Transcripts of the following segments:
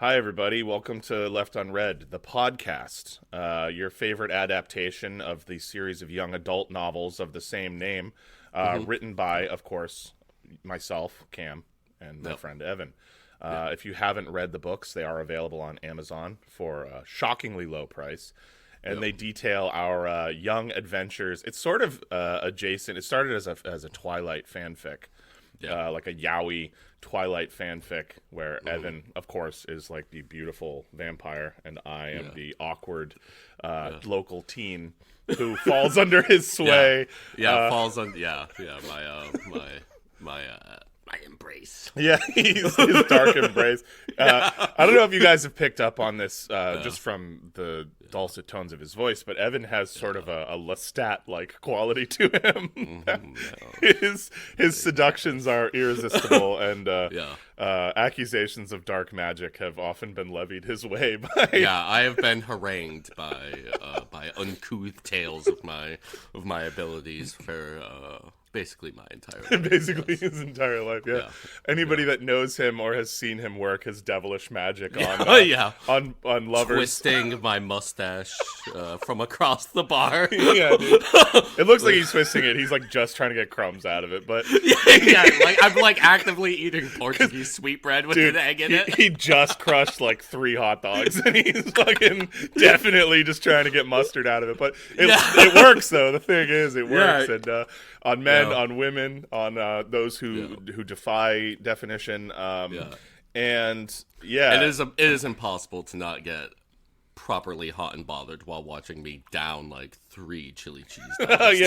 Hi, everybody. Welcome to Left Unread, the podcast, your favorite adaptation of the series of young adult novels of the same name, written by, of course, myself, Cam, and my friend Evan. If you haven't read the books, they are available on Amazon for a shockingly low price. And they detail our young adventures. It's sort of adjacent. It started as a Twilight fanfic. Like a yaoi Twilight fanfic where Evan, of course, is like the beautiful vampire, and I am the awkward local teen who falls under his sway. Falls on. My embrace. Yeah, his dark embrace. I don't know if you guys have picked up on this just from the dulcet tones of his voice, but Evan has sort of a Lestat-like quality to him. His seductions are irresistible, and accusations of dark magic have often been levied his way by... Yeah, I have been harangued by uncouth tales of my abilities for... basically my entire life. Basically his entire life, yeah. Anybody that knows him or has seen him work his devilish magic on lovers. Twisting my mustache from across the bar. Yeah, dude. It looks like he's twisting it. He's like just trying to get crumbs out of it, but... like I'm like actively eating Portuguese sweetbread with an egg in it. He just crushed like 3 hot dogs, and he's fucking definitely just trying to get mustard out of it. But it works, though. The thing is, it works. And on men, on women, on those who defy definition, and it is impossible to not get properly hot and bothered while watching me down like 3 chili cheese dogs.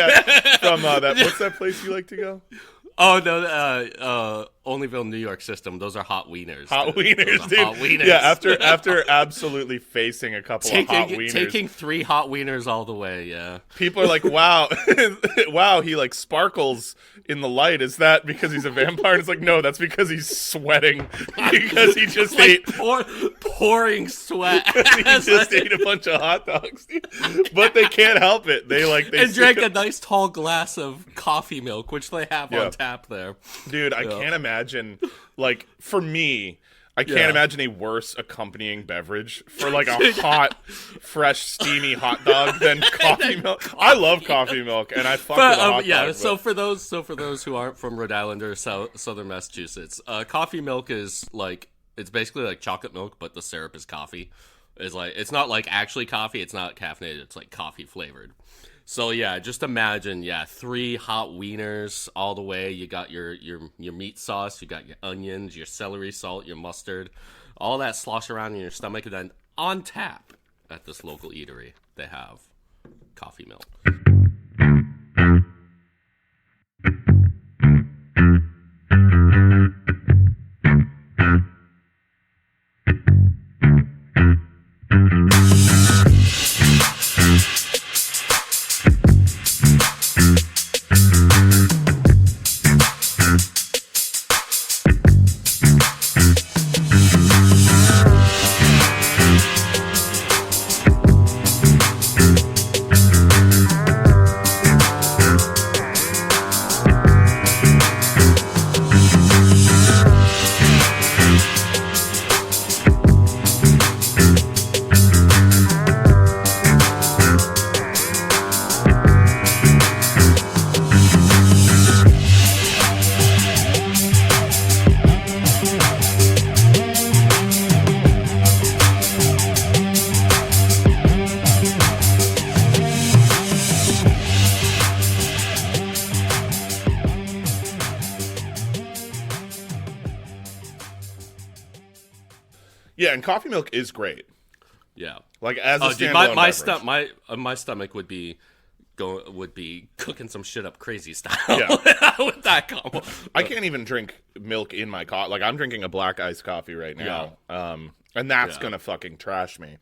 From what's that place you like to go? Oh no, Onlyville, New York system. Those are hot wieners. Hot wieners, dude. Hot wieners. Yeah, after absolutely facing a couple of hot wieners. Taking 3 hot wieners all the way, yeah. People are like, wow, wow, he like sparkles in the light. Is that because he's a vampire? And it's like, no, that's because he's sweating. Because he just ate... pouring sweat. He just ate a bunch of hot dogs. But they can't help it. They drank a nice tall glass of coffee milk, which they have on tap there. Dude, I can't imagine, like, for me, I can't imagine a worse accompanying beverage for, like, a hot, fresh, steamy hot dog than coffee milk. I love coffee milk, and I fuck with a hot dog. So for those who aren't from Rhode Island or southern Massachusetts, coffee milk is, like, it's basically like chocolate milk, but the syrup is coffee. It's not, like, actually coffee. It's not caffeinated. It's, like, coffee flavored. So yeah, just imagine, 3 hot wieners all the way. You got your meat sauce, you got your onions, your celery salt, your mustard, all that slosh around in your stomach, and then on tap at this local eatery, they have coffee milk. Yeah, and coffee milk is great. Yeah, like as a standalone beverage. My stomach would be cooking some shit up crazy style. With that combo. I can't even drink milk in my coffee. Like I'm drinking a black iced coffee right now, and that's gonna fucking trash me.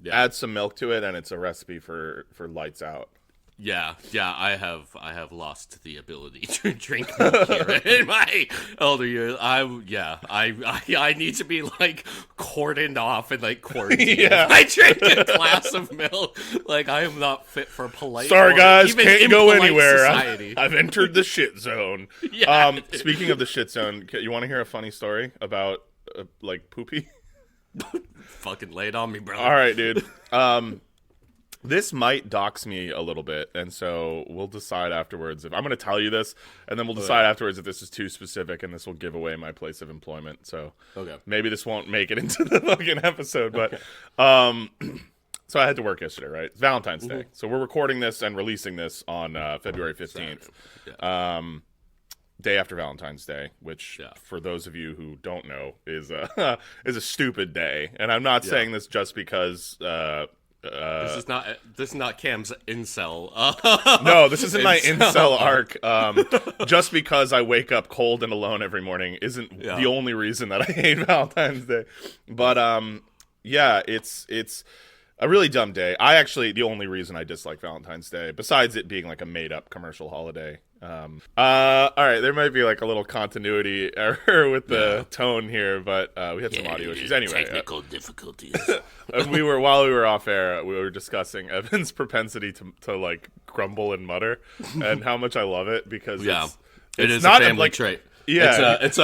Yeah. Add some milk to it, and it's a recipe for lights out. Yeah, I have lost the ability to drink milk here in my elder years. I need to be like cordoned off and like quarantined. Yeah. I drink a glass of milk. Like I am not fit for polite. Sorry guys, can't go anywhere. I've entered the shit zone. Yeah. Speaking of the shit zone, you want to hear a funny story about like poopy? Fucking lay it on me, bro. All right, dude. This might dox me a little bit, and so we'll decide afterwards if I'm going to tell you this, and then we'll decide afterwards if this is too specific, and this will give away my place of employment. So maybe this won't make it into the fucking episode, but so I had to work yesterday, right? It's Valentine's Day, so we're recording this and releasing this on February 15th, day after Valentine's Day, which for those of you who don't know is a stupid day, and I'm not saying this just because. This is not Cam's incel. No, this isn't my incel arc. Just because I wake up cold and alone every morning isn't the only reason that I hate Valentine's Day. But it's a really dumb day. The only reason I dislike Valentine's Day, besides it being like a made up commercial holiday. All right, there might be like a little continuity error with the tone here, but we had some audio issues. Anyway, technical difficulties. While we were off air, we were discussing Evan's propensity to like grumble and mutter, and how much I love it because it is not a family trait. Yeah, it's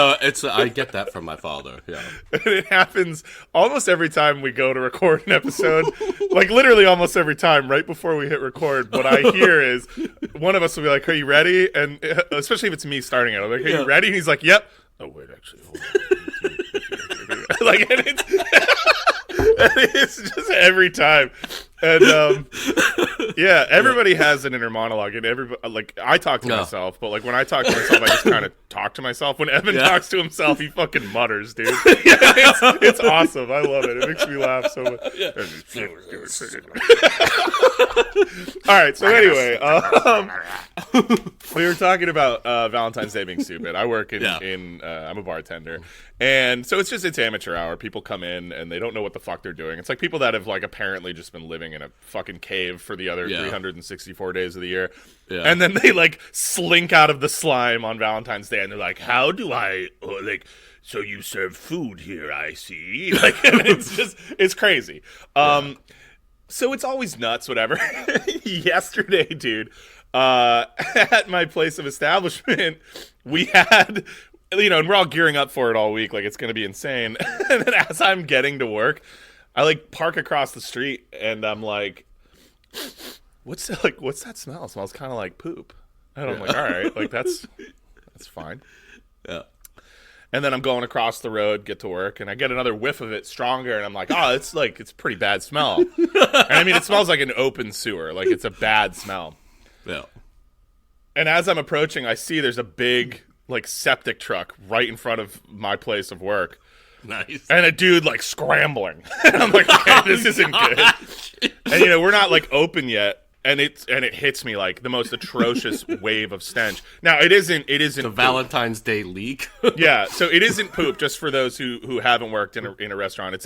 I get that from my father. Yeah, it happens almost every time we go to record an episode. Like literally almost every time, right before we hit record, what I hear is one of us will be like, "Are you ready?" And especially if it's me starting it, I'm like, "Are you ready?" And he's like, "Yep." Oh wait, actually, hold on. Like, and it's just every time. And everybody has an inner monologue, and everybody, like, I talk to myself, but like when I talk to myself, I just kind of talk to myself. When Evan talks to himself, he fucking mutters, dude. It's awesome. I love it. It makes me laugh so much. All right, so anyway, we were talking about Valentine's Day being stupid. I work in I'm a bartender, and so it's amateur hour. People come in and they don't know what the fuck they're doing. It's like people that have like apparently just been living in a fucking cave for the other 364 days of the year, and then they like slink out of the slime on Valentine's Day, and they're like, "How do I like?" So you serve food here, I see. Like, it's crazy. So it's always nuts, whatever. Yesterday, dude, at my place of establishment, we had, and we're all gearing up for it all week. Like, it's going to be insane. And then as I'm getting to work, I, like, park across the street, and I'm like, what's that smell? It smells kind of like poop. And I'm like, all right, like, that's fine. Yeah. And then I'm going across the road, get to work, and I get another whiff of it stronger, and I'm like, oh, it's a pretty bad smell. And I mean, it smells like an open sewer. Like, it's a bad smell. Yeah. And as I'm approaching, I see there's a big, like, septic truck right in front of my place of work. Nice. And a dude, like, scrambling. And I'm like, okay, this isn't good. And, we're not, like, open yet. And it hits me like the most atrocious wave of stench. Now it isn't the Valentine's Day leak. Yeah, so it isn't poop. Just for those who haven't worked in a restaurant, it's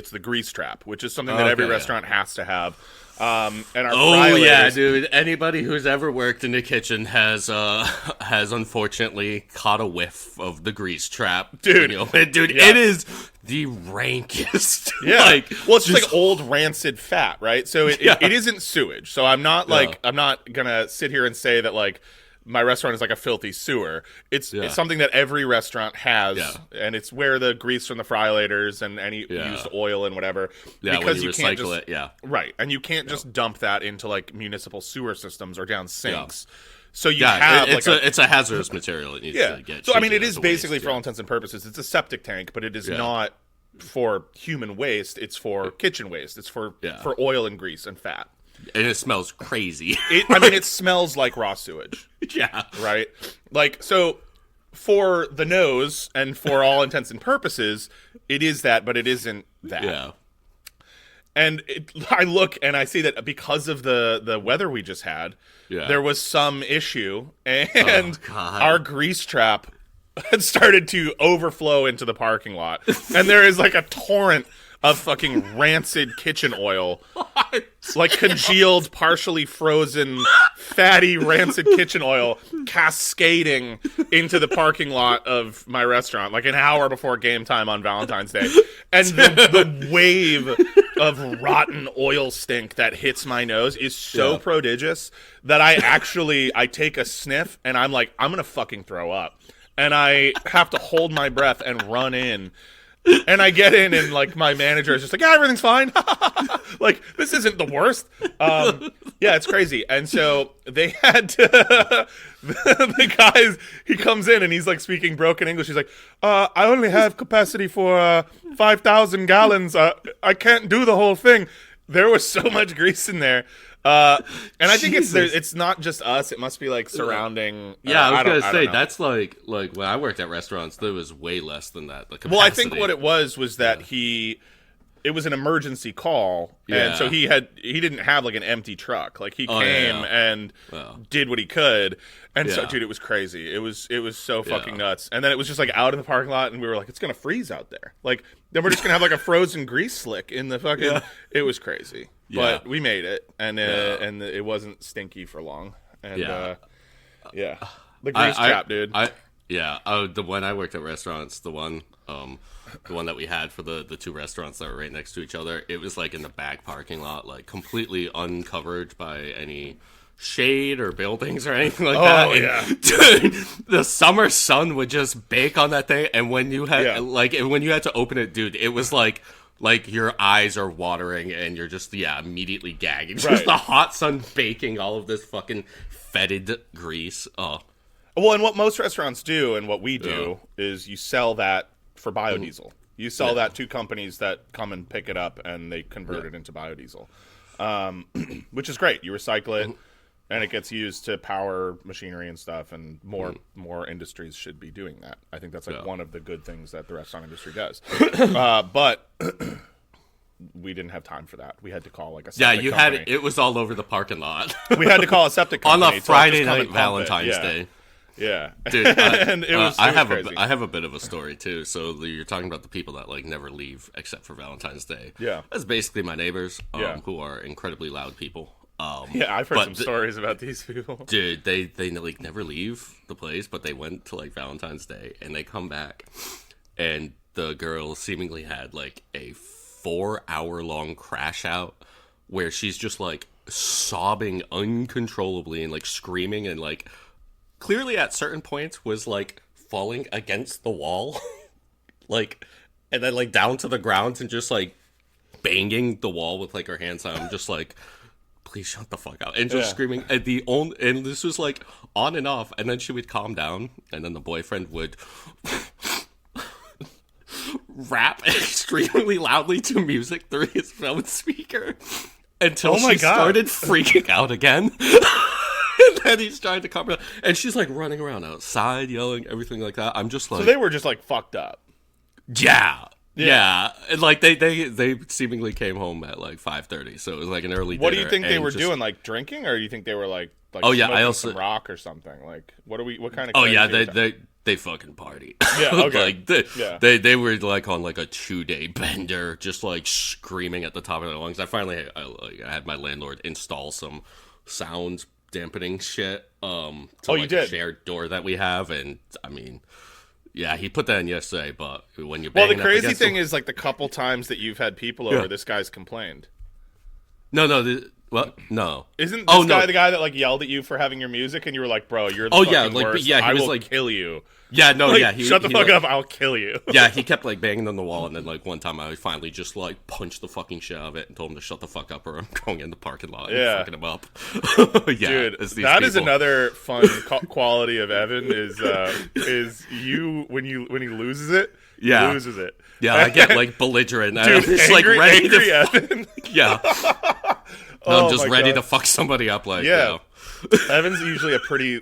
the grease trap, which is something that every restaurant has to have. And our dude. Anybody who's ever worked in the kitchen has unfortunately caught a whiff of the grease trap, dude. It is the rankest. Yeah, well, it's just like old rancid fat, right? So it isn't sewage. So I'm not gonna sit here and say that like my restaurant is like a filthy sewer. It's something that every restaurant has, and it's where the grease from the fryalators and any used oil and whatever. Yeah, because you can't recycle it. Right, and you can't just dump that into like municipal sewer systems or down sinks. Yeah. So you have it's a hazardous material. It needs to get. So I mean, it is basically for all intents and purposes, it's a septic tank, but it is not for human waste. It's for kitchen waste. It's for oil and grease and fat. And it smells crazy. It smells like raw sewage. Yeah. Right? Like, so for the nose and for all intents and purposes, it is that, but it isn't that. Yeah. And I look and I see that because of the weather we just had, there was some issue, and our grease trap had started to overflow into the parking lot. And there is like a torrent of fucking rancid kitchen oil. Like congealed, partially frozen, fatty, rancid kitchen oil cascading into the parking lot of my restaurant, like an hour before game time on Valentine's Day. And the wave of rotten oil stink that hits my nose is so prodigious that I take a sniff and I'm like, I'm going to fucking throw up. And I have to hold my breath and run in. And I get in, and like my manager is just like, yeah, everything's fine. Like, this isn't the worst. Yeah, it's crazy. And so they had to. The guys, he comes in and he's like speaking broken English. He's like, I only have capacity for 5,000 gallons. I can't do the whole thing. There was so much grease in there. And I think it's not just us. It must be like surrounding. Yeah, I was gonna say that's like when I worked at restaurants, there was way less than that. The capacity. Well, I think what it was that it was an emergency call, and so he didn't have like an empty truck. Like he came and did what he could, and so dude, it was crazy. It was so fucking nuts. And then it was just like out in the parking lot, and we were like, it's gonna freeze out there. Like then we're just gonna have like a frozen grease slick in the fucking. Yeah. It was crazy. Yeah. But we made it, and it wasn't stinky for long. And the grease trap, dude. The one I worked at restaurants, the one that we had for the two restaurants that were right next to each other, it was like in the back parking lot, like completely uncovered by any shade or buildings or anything like that. And, dude, the summer sun would just bake on that thing, and when you had when you had to open it, dude, it was like your eyes are watering and you're just immediately gagging. Just the hot sun baking all of this fucking fetid grease. Oh. Well, and what most restaurants do and what we do is you sell that for biodiesel. You sell that to companies that come and pick it up and they convert it into biodiesel, which is great. You recycle it and it gets used to power machinery and stuff, and more industries should be doing that. I think that's like one of the good things that the restaurant industry does. But we didn't have time for that. We had to call like a septic company. It was all over the parking lot. We had to call a septic company on a Friday night Valentine's Day. Yeah, dude. And it was I crazy. I have a bit of a story too. So you're talking about the people that like never leave except for Valentine's Day. Yeah, that's basically my neighbors, who are incredibly loud people. I've heard some stories about these people. Dude, they like never leave the place, but they went to like Valentine's Day and they come back, and the girl seemingly had like a 4-hour-long crash out where she's just like sobbing uncontrollably and like screaming and like clearly at certain points was like falling against the wall, like, and then like down to the ground and just like banging the wall with like her hands on. I'm just like, please shut the fuck out, and just screaming. And and this was like on and off, and then she would calm down, and then the boyfriend would rap extremely loudly to music through his phone speaker until she started freaking out again. And then he's trying to calm her down, and she's like running around outside yelling, everything like that. I'm just like, so they were just like fucked up. Yeah, and like they seemingally came home at like 5:30, so it was like an early dinner. What do you think they were doing? Like drinking, or do you think they were like I also some rock or something? Like what kind of? Oh yeah, they fucking party. Yeah, okay. Like they were like on like a 2-day bender, just like screaming at the top of their lungs. I had my landlord install some sound dampening shit. To you did? A shared door that we have, and I mean. Yeah, he put that in yesterday, but when you're the crazy thing is, like, the couple times that you've had people over, this guy's complained. No. No. Isn't this guy the guy that, like, yelled at you for having your music, and you were like, bro, you're the fucking worst. Yeah, I will kill you. Yeah, no, like, yeah. Shut the fuck up, I'll kill you. Yeah, he kept, like, banging on the wall, and then, like, one time I finally just, like, punched the fucking shit out of it and told him to shut the fuck up or I'm going in the parking lot and fucking him up. Dude, that is another fun quality of Evan is you, when he loses it, loses it. Yeah, I get, like, belligerent. Dude, I'm just, like, ready to... Evan. Yeah. No, I'm just ready to fuck somebody up, like, Evan's usually a pretty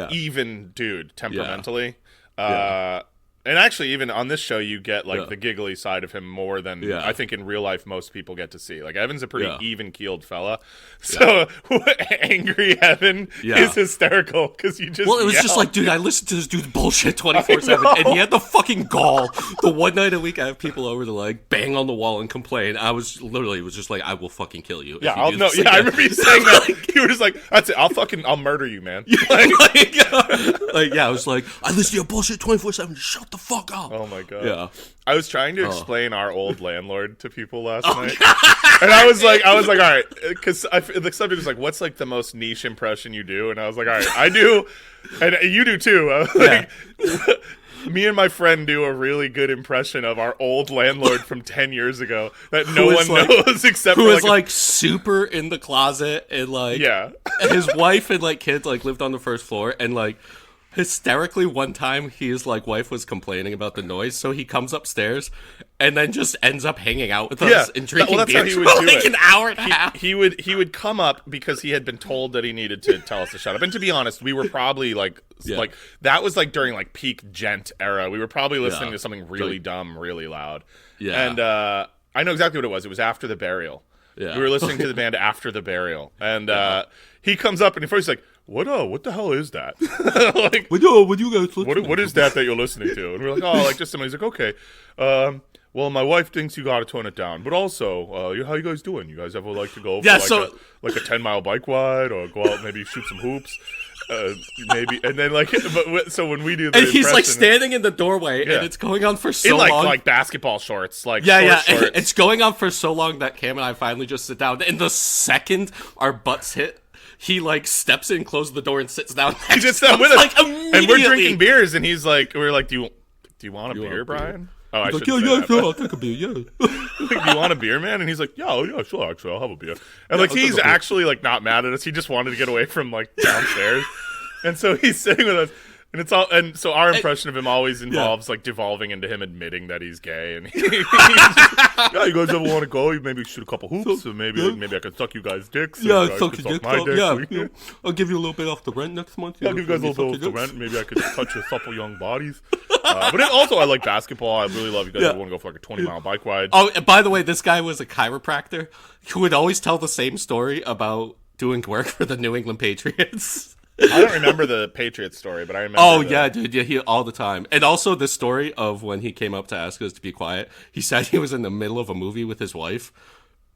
even dude temperamentally. And actually, even on this show, you get like the giggly side of him more than I think in real life most people get to see. Like Evan's a pretty even-keeled fella, so angry Evan is hysterical because you just it was just like, dude, I listened to this dude's bullshit 24/7, and he had the fucking gall. The one night a week I have people over to like bang on the wall and complain. I was just like, I will fucking kill you. Yeah, I remember you saying that. You were just like, that's it. I'll murder you, man. I was like, I listen to your bullshit 24/7. Shut the fuck up. Oh my god. Yeah. I was trying to explain our old landlord to people last night. And I was like, all right, because the subject was like, what's like the most niche impression you do? And I was like, all right, I do, and you do too. I was like, me and my friend do a really good impression of our old landlord from 10 years ago that no one knows except who for was like super in the closet and like his wife and like kids like lived on the first floor and like hysterically one time his like wife was complaining about the noise, so he comes upstairs and then just ends up hanging out with us and drinking beer for like an hour and a half. He would come up because he had been told that he needed to tell us to shut up. And to be honest, we were probably like that was like during like peak gent era. We were probably listening to something really dumb, really loud. Yeah. And I know exactly what it was. It was after the burial. Yeah. We were listening to the band After the Burial. And he comes up and at first he's like, what the hell is that? Like, what you guys listening what is that you're listening to? And we're like, oh, like just somebody. He's like, okay. Well, my wife thinks you got to tone it down, but also, how you guys doing? You guys ever like to go for like a 10-mile bike ride or go out and maybe shoot some hoops? Maybe, and then like, so when we do, and he's like standing in the doorway, and it's going on for so long, like basketball shorts, like shorts. It's going on for so long that Cam and I finally just sit down. And the second our butts hit, he like steps in, closes the door, and sits down. He sits down with us, like immediately. And we're drinking beers, and he's like, we're like, do you want a beer, Brian? Oh, I should. Sure, I'll take a beer. Yeah. Do you want a beer, man? And he's like, yeah, sure, actually, I'll have a beer. And like, he's actually like not mad at us. He just wanted to get away from like downstairs, and so he's sitting with us. And it's all, and so our impression of him always involves like devolving into him admitting that he's gay, and he's just, you guys ever want to go? Maybe shoot a couple hoops, or maybe I can suck you guys' dicks. Yeah, suck your dick. I'll give you a little bit off the rent next month. I'll give you guys a little bit off the rent. Maybe I could touch your supple young bodies. But also, I like basketball. I really love you guys. Ever want to go for like a 20-mile bike ride? Oh, and by the way, this guy was a chiropractor who would always tell the same story about doing work for the New England Patriots. I don't remember the Patriots story, but I remember. Oh, yeah, dude. Yeah, he all the time. And also the story of when he came up to ask us to be quiet. He said he was in the middle of a movie with his wife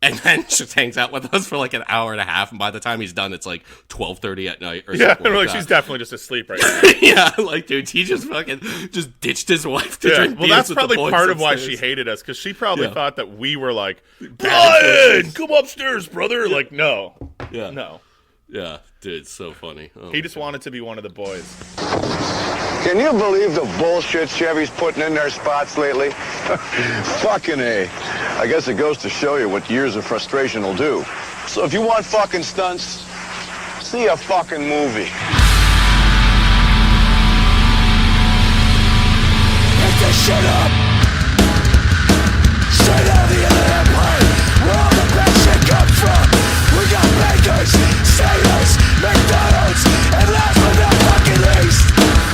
and then just hangs out with us for like an hour and a half. And by the time he's done, it's like 12:30 at night or something. Yeah, like she's definitely just asleep right now. Yeah, like, dude, he just fucking just ditched his wife to drink beers. Well, that's probably part of why she hated us, because she probably thought that we were like, Brian, come upstairs, brother. Like, no. Yeah. No. Yeah, dude, it's so funny. Oh, he just wanted to be one of the boys. Can you believe the bullshit Chevy's putting in their spots lately? Fucking A. I guess it goes to show you what years of frustration will do. So if you want fucking stunts, see a fucking movie. Get this shit up! Straight out of the other empire, where all the best shit comes from. We got bakers, sailors, McDonald's, and last but not fucking least,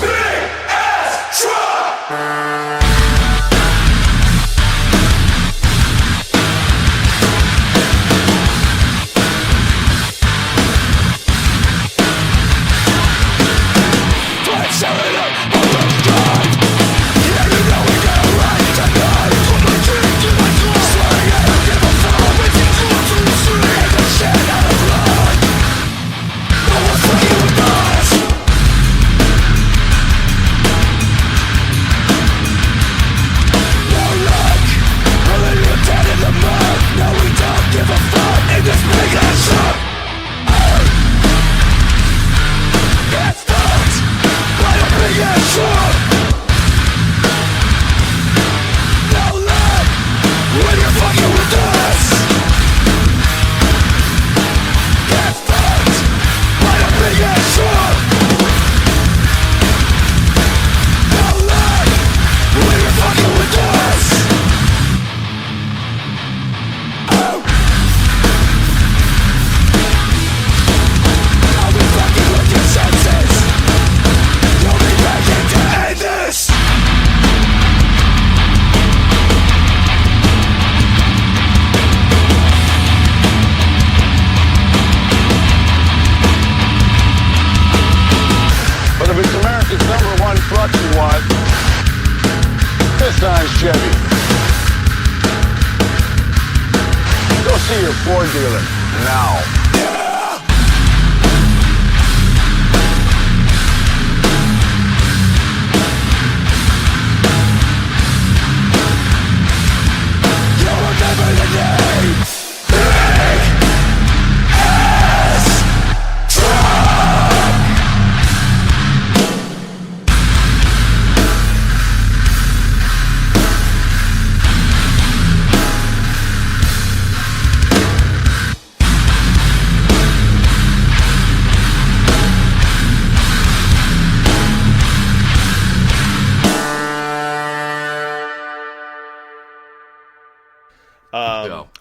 Big Ass Truck! Ford dealer now.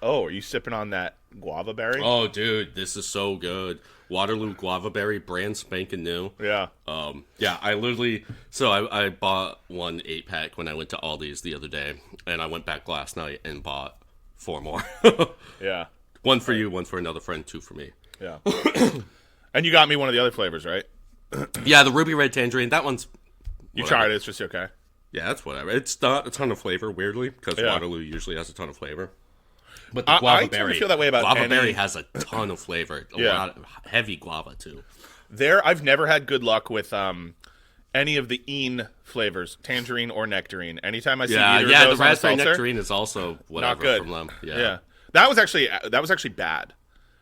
Oh, are you sipping on that guava berry? Oh, dude, this is so good. Waterloo guava berry, brand spanking new. Yeah. Yeah, I literally... So I bought one 8-pack when I went to Aldi's the other day, and I went back last night and bought 4 more. Yeah. One for you, one for another friend, 2 for me. Yeah. And you got me one of the other flavors, right? Yeah, the ruby red tangerine. That one's... You tried it, it's just okay. Yeah, that's whatever. It's not a ton of flavor, weirdly, because Waterloo usually has a ton of flavor. But the guava I berry, tend to feel that way about guava berry has a ton of flavor. A Yeah. lot of heavy guava too. I've never had good luck with any of the Een flavors, tangerine or nectarine. Anytime I see either of those the on a raspberry seltzer, nectarine is also whatever not good from them. Yeah. That was actually bad.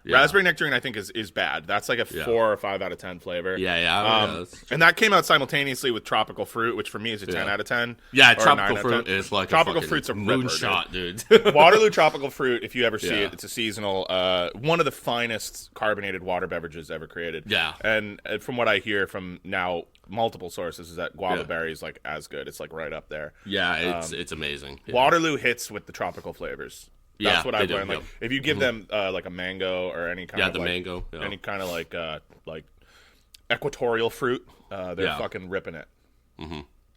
Yeah. Raspberry nectarine, I think, is bad. That's like a 4 or 5 out of 10 flavor. Yeah. And that came out simultaneously with tropical fruit, which for me is a 10 out of 10. Yeah, or tropical 9 out of fruit 10. is like tropical a fruit's a moonshot, dude. Waterloo tropical fruit, if you ever see Yeah. it, it's a seasonal, one of the finest carbonated water beverages ever created. Yeah. And from what I hear from now multiple sources is that guava berry is like as good. It's like right up there. Yeah, it's amazing. Yeah. Waterloo hits with the tropical flavors. That's what I've do, learned. Like if you give them like a mango or any kind of the like, mango, any kind of like equatorial fruit, they're fucking ripping it.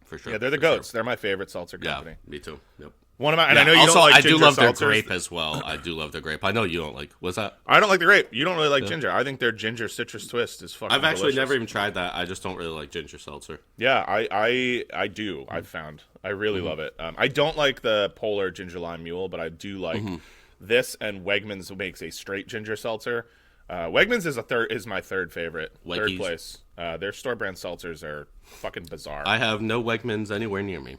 For sure. Yeah, they're the goats. They're my favorite seltzer company. Yeah, me too. Yep. One of my, and I know you also, don't like I do ginger love their seltzers. grape as well. I do love their grape. I know you don't like. What's that? I don't like the grape. You don't really like ginger. I think their ginger citrus twist is fucking I've actually delicious. never even tried that. I just don't really like ginger seltzer. Yeah, I do. I've found. I really love it. I don't like the Polar Ginger Lime Mule, but I do like this. And Wegmans makes a straight ginger seltzer. Wegmans is my third favorite. Weggies. Third place. Their store brand seltzers are fucking bizarre. I have no Wegmans anywhere near me.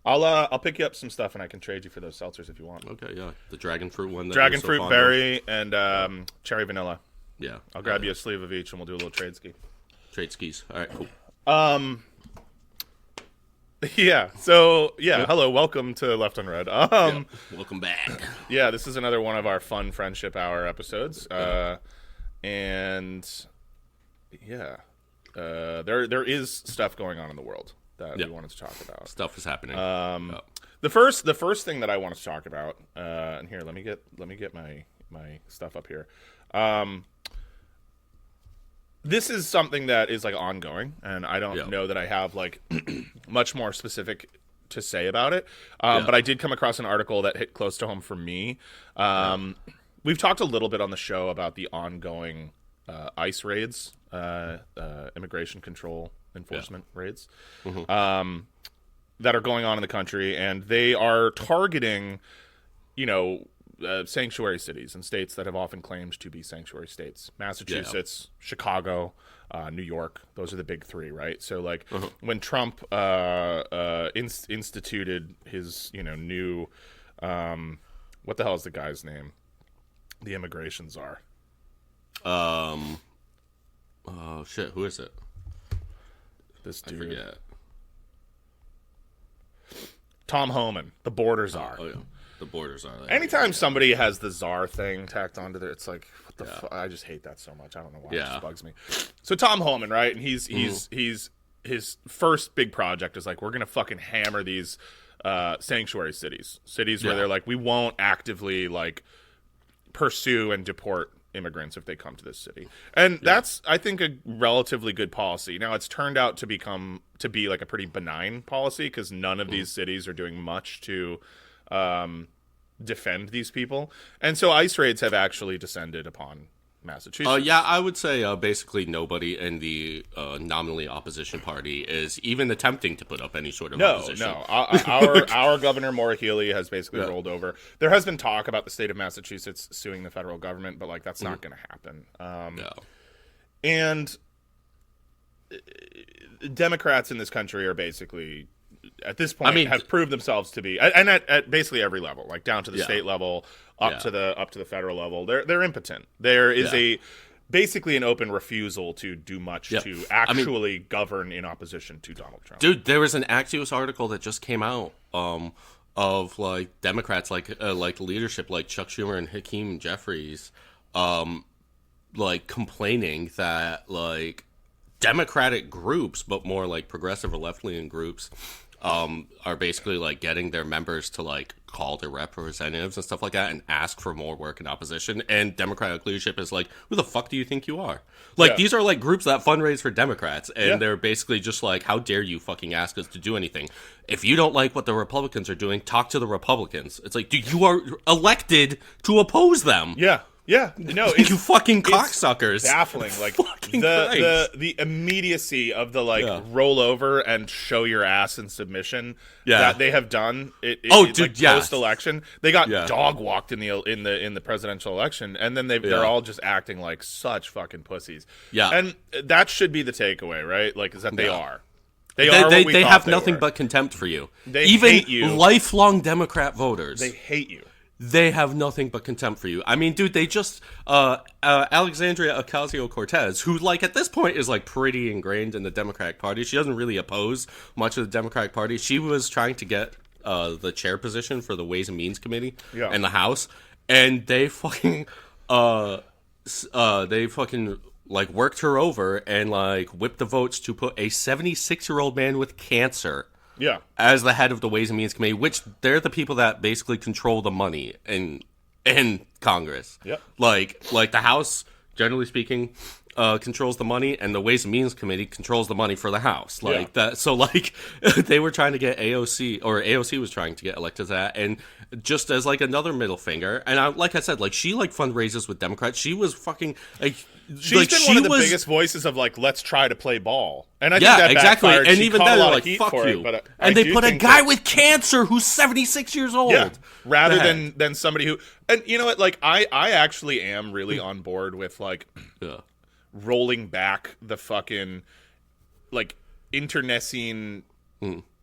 I'll pick you up some stuff and I can trade you for those seltzers if you want. Okay, yeah, the dragon fruit one. Dragon fruit, berry, and cherry vanilla. Yeah, I'll grab you a sleeve of each and we'll do a little trade ski. Trade skis. All right, cool. Yeah. So yeah, hello, welcome to Left Unread. Welcome back. Yeah, this is another one of our fun friendship hour episodes. And yeah, there is stuff going on in the world that we wanted to talk about. Stuff is happening. The first thing that I wanted to talk about, and here, let me get my stuff up here. This is something that is like ongoing, and I don't know that I have like much more specific to say about it. But I did come across an article that hit close to home for me. We've talked a little bit on the show about the ongoing ICE raids, immigration control enforcement raids, that are going on in the country, and they are targeting, sanctuary cities and states that have often claimed to be sanctuary states. Massachusetts, Chicago, New York. Those are the big three, right? So, like, when Trump instituted his, new, what the hell is the guy's name? The immigration czar. Oh shit! Who is it? This dude. I forget. Tom Homan, the border czar. Oh yeah, the borders are. Anytime somebody has the czar thing tacked onto there, it's like, what the fuck? I just hate that so much. I don't know why. It just bugs me. So Tom Homan, right? And he's his first big project is like, we're gonna fucking hammer these sanctuary cities where they're like, we won't actively like pursue and deport immigrants if they come to this city. And that's, I think, a relatively good policy. Now, it's turned out to be like a pretty benign policy because none of these cities are doing much to defend these people. And so ICE raids have actually descended upon Massachusetts. I would say basically nobody in the nominally opposition party is even attempting to put up any sort of opposition. No. Our governor, Maura Healey, has basically rolled over. There has been talk about the state of Massachusetts suing the federal government, but like that's not going to happen. And Democrats in this country are basically, at this point, have proved themselves to be, and at basically every level, like down to the state level, up to the federal level, they're impotent. There is basically an open refusal to do much to actually govern in opposition to Donald Trump. Dude, there was an Axios article that just came out of like Democrats, like leadership, like Chuck Schumer and Hakeem Jeffries, like complaining that like Democratic groups, but more like progressive or left-leaning groups, are basically like getting their members to like call their representatives and stuff like that and ask for more work in opposition. And Democratic leadership is like, who the fuck do you think you are? Like, these are like groups that fundraise for Democrats, and they're basically just like, how dare you fucking ask us to do anything? If you don't like what the Republicans are doing, talk to the Republicans. It's like, dude, you are elected to oppose them. Yeah. Yeah, no, you fucking cocksuckers. Baffling, like the immediacy of the like roll over and show your ass in submission that they have done. Post election, they got dog walked in the presidential election, and then they're all just acting like such fucking pussies. Yeah, and that should be the takeaway, right? Like, is that they are. They have nothing but contempt for you. They hate you. Lifelong Democrat voters. They hate you. They have nothing but contempt for you. I mean, dude, they just Alexandria Ocasio-Cortez, who like at this point is like pretty ingrained in the Democratic Party. She doesn't really oppose much of the Democratic Party. She was trying to get the chair position for the Ways and Means Committee in the House, and they fucking like worked her over and like whipped the votes to put a 76-year-old man with cancer as the head of the Ways and Means Committee, which they're the people that basically control the money in Congress. Yep. Like the House, generally speaking, controls the money, and the Ways and Means Committee controls the money for the House. Like that. So like they were trying to get AOC was trying to get elected to that, and just as like another middle finger. And like I said, like she like fundraises with Democrats. She was fucking like. She's been one of the biggest voices of like, let's try to play ball, and I think that exactly. Backfired. And she even then, they're like, "Fuck you!" And they put a guy with cancer who's 76 years old, rather than somebody who. And you know what? Like, I actually am really on board with like rolling back the fucking like internecine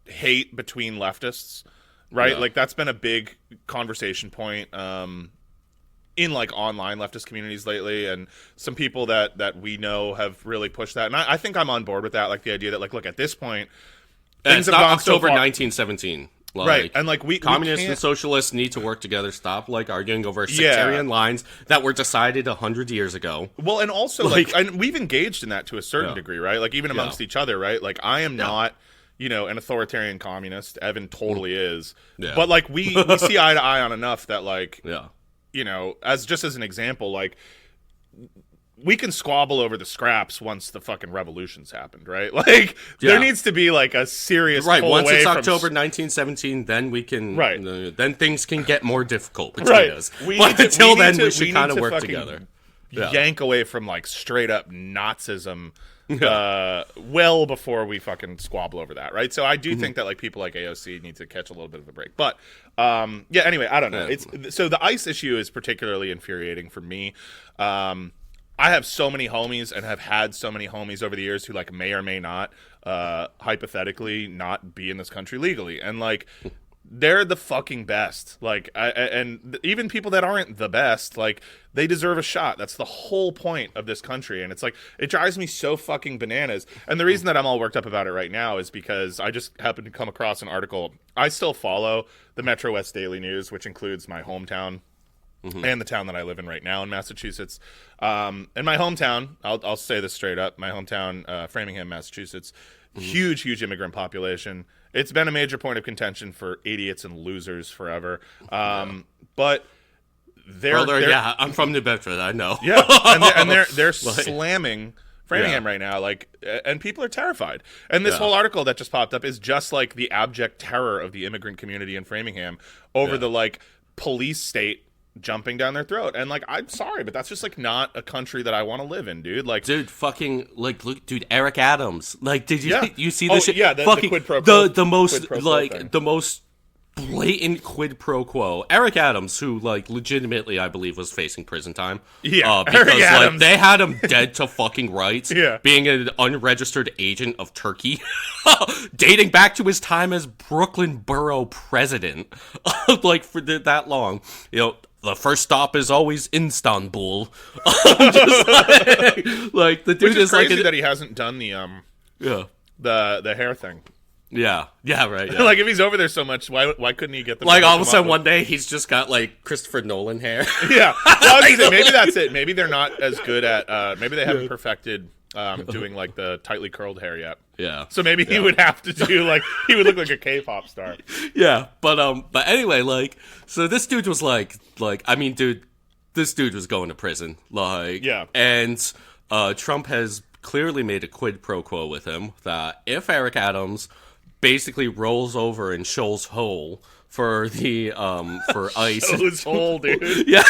hate between leftists, right? Like that's been a big conversation point. In like online leftist communities lately, and some people that we know have really pushed that, and I think I'm on board with that. Like the idea that like, look, at this point, things have gone October so far. 1917, like, right? And like communists and socialists need to work together. Stop like arguing over sectarian lines that were decided 100 years ago. Well, and also like and we've engaged in that to a certain degree, right? Like even amongst each other, right? Like I am not. You know, an authoritarian communist. Evan totally is. Yeah. But like we see eye to eye on enough that like you know, as an example, like we can squabble over the scraps once the fucking revolution's happened, right? Like there needs to be like a serious pull once away it's from October 1917, then we can then things can get more difficult between us. But until then, we should kind of work together. Yank away from like straight up Nazism. Well before we fucking squabble over that, right? So I do think that like people like AOC need to catch a little bit of a break. But anyway, I don't know. So the ICE issue is particularly infuriating for me. I have so many homies and have had so many homies over the years who like may or may not hypothetically not be in this country legally, and like they're the fucking best. Like, and even people that aren't the best, like, they deserve a shot. That's the whole point of this country. And it's like, it drives me so fucking bananas. And the reason that I'm all worked up about it right now is because I just happened to come across an article. I still follow the Metro West Daily News, which includes my hometown and the town that I live in right now in Massachusetts. And my hometown, I'll say this straight up, my hometown, Framingham, Massachusetts, huge immigrant population. It's been a major point of contention for idiots and losers forever. But I'm from New Bedford, I know. Yeah, and they're slamming Framingham right now, like, and people are terrified. And this whole article that just popped up is just like the abject terror of the immigrant community in Framingham over the like police state jumping down their throat. And like, I'm sorry, but that's just like not a country that I want to live in, dude. Like, dude, fucking like, look, dude, Eric Adams. Like, did you you see this shit? Yeah, the quid pro quo, the most like thing. The most blatant quid pro quo. Eric Adams, who like legitimately I believe was facing prison time. Yeah, because Eric Adams. Like, they had him dead to fucking rights. Yeah, being an unregistered agent of Turkey, dating back to his time as Brooklyn Borough president, like for that long. You know, the first stop is always Istanbul. Just like the dude Which is like crazy that he hasn't done the the hair thing. Yeah, right. Yeah. Like, if he's over there so much, why couldn't he get the like all of a sudden one day he's just got like Christopher Nolan hair? Yeah, well, maybe that's it. Maybe they're not as good at. Maybe they haven't perfected doing like the tightly curled hair yet. Yeah. So maybe he would have to do like he would look like a K-pop star. Yeah, but anyway, like, so this dude was I mean, dude, this dude was going to prison, like, Yeah. and Trump has clearly made a quid pro quo with him that if Eric Adams basically rolls over and shows hole for the for ICE. Shows hole, dude. Yeah,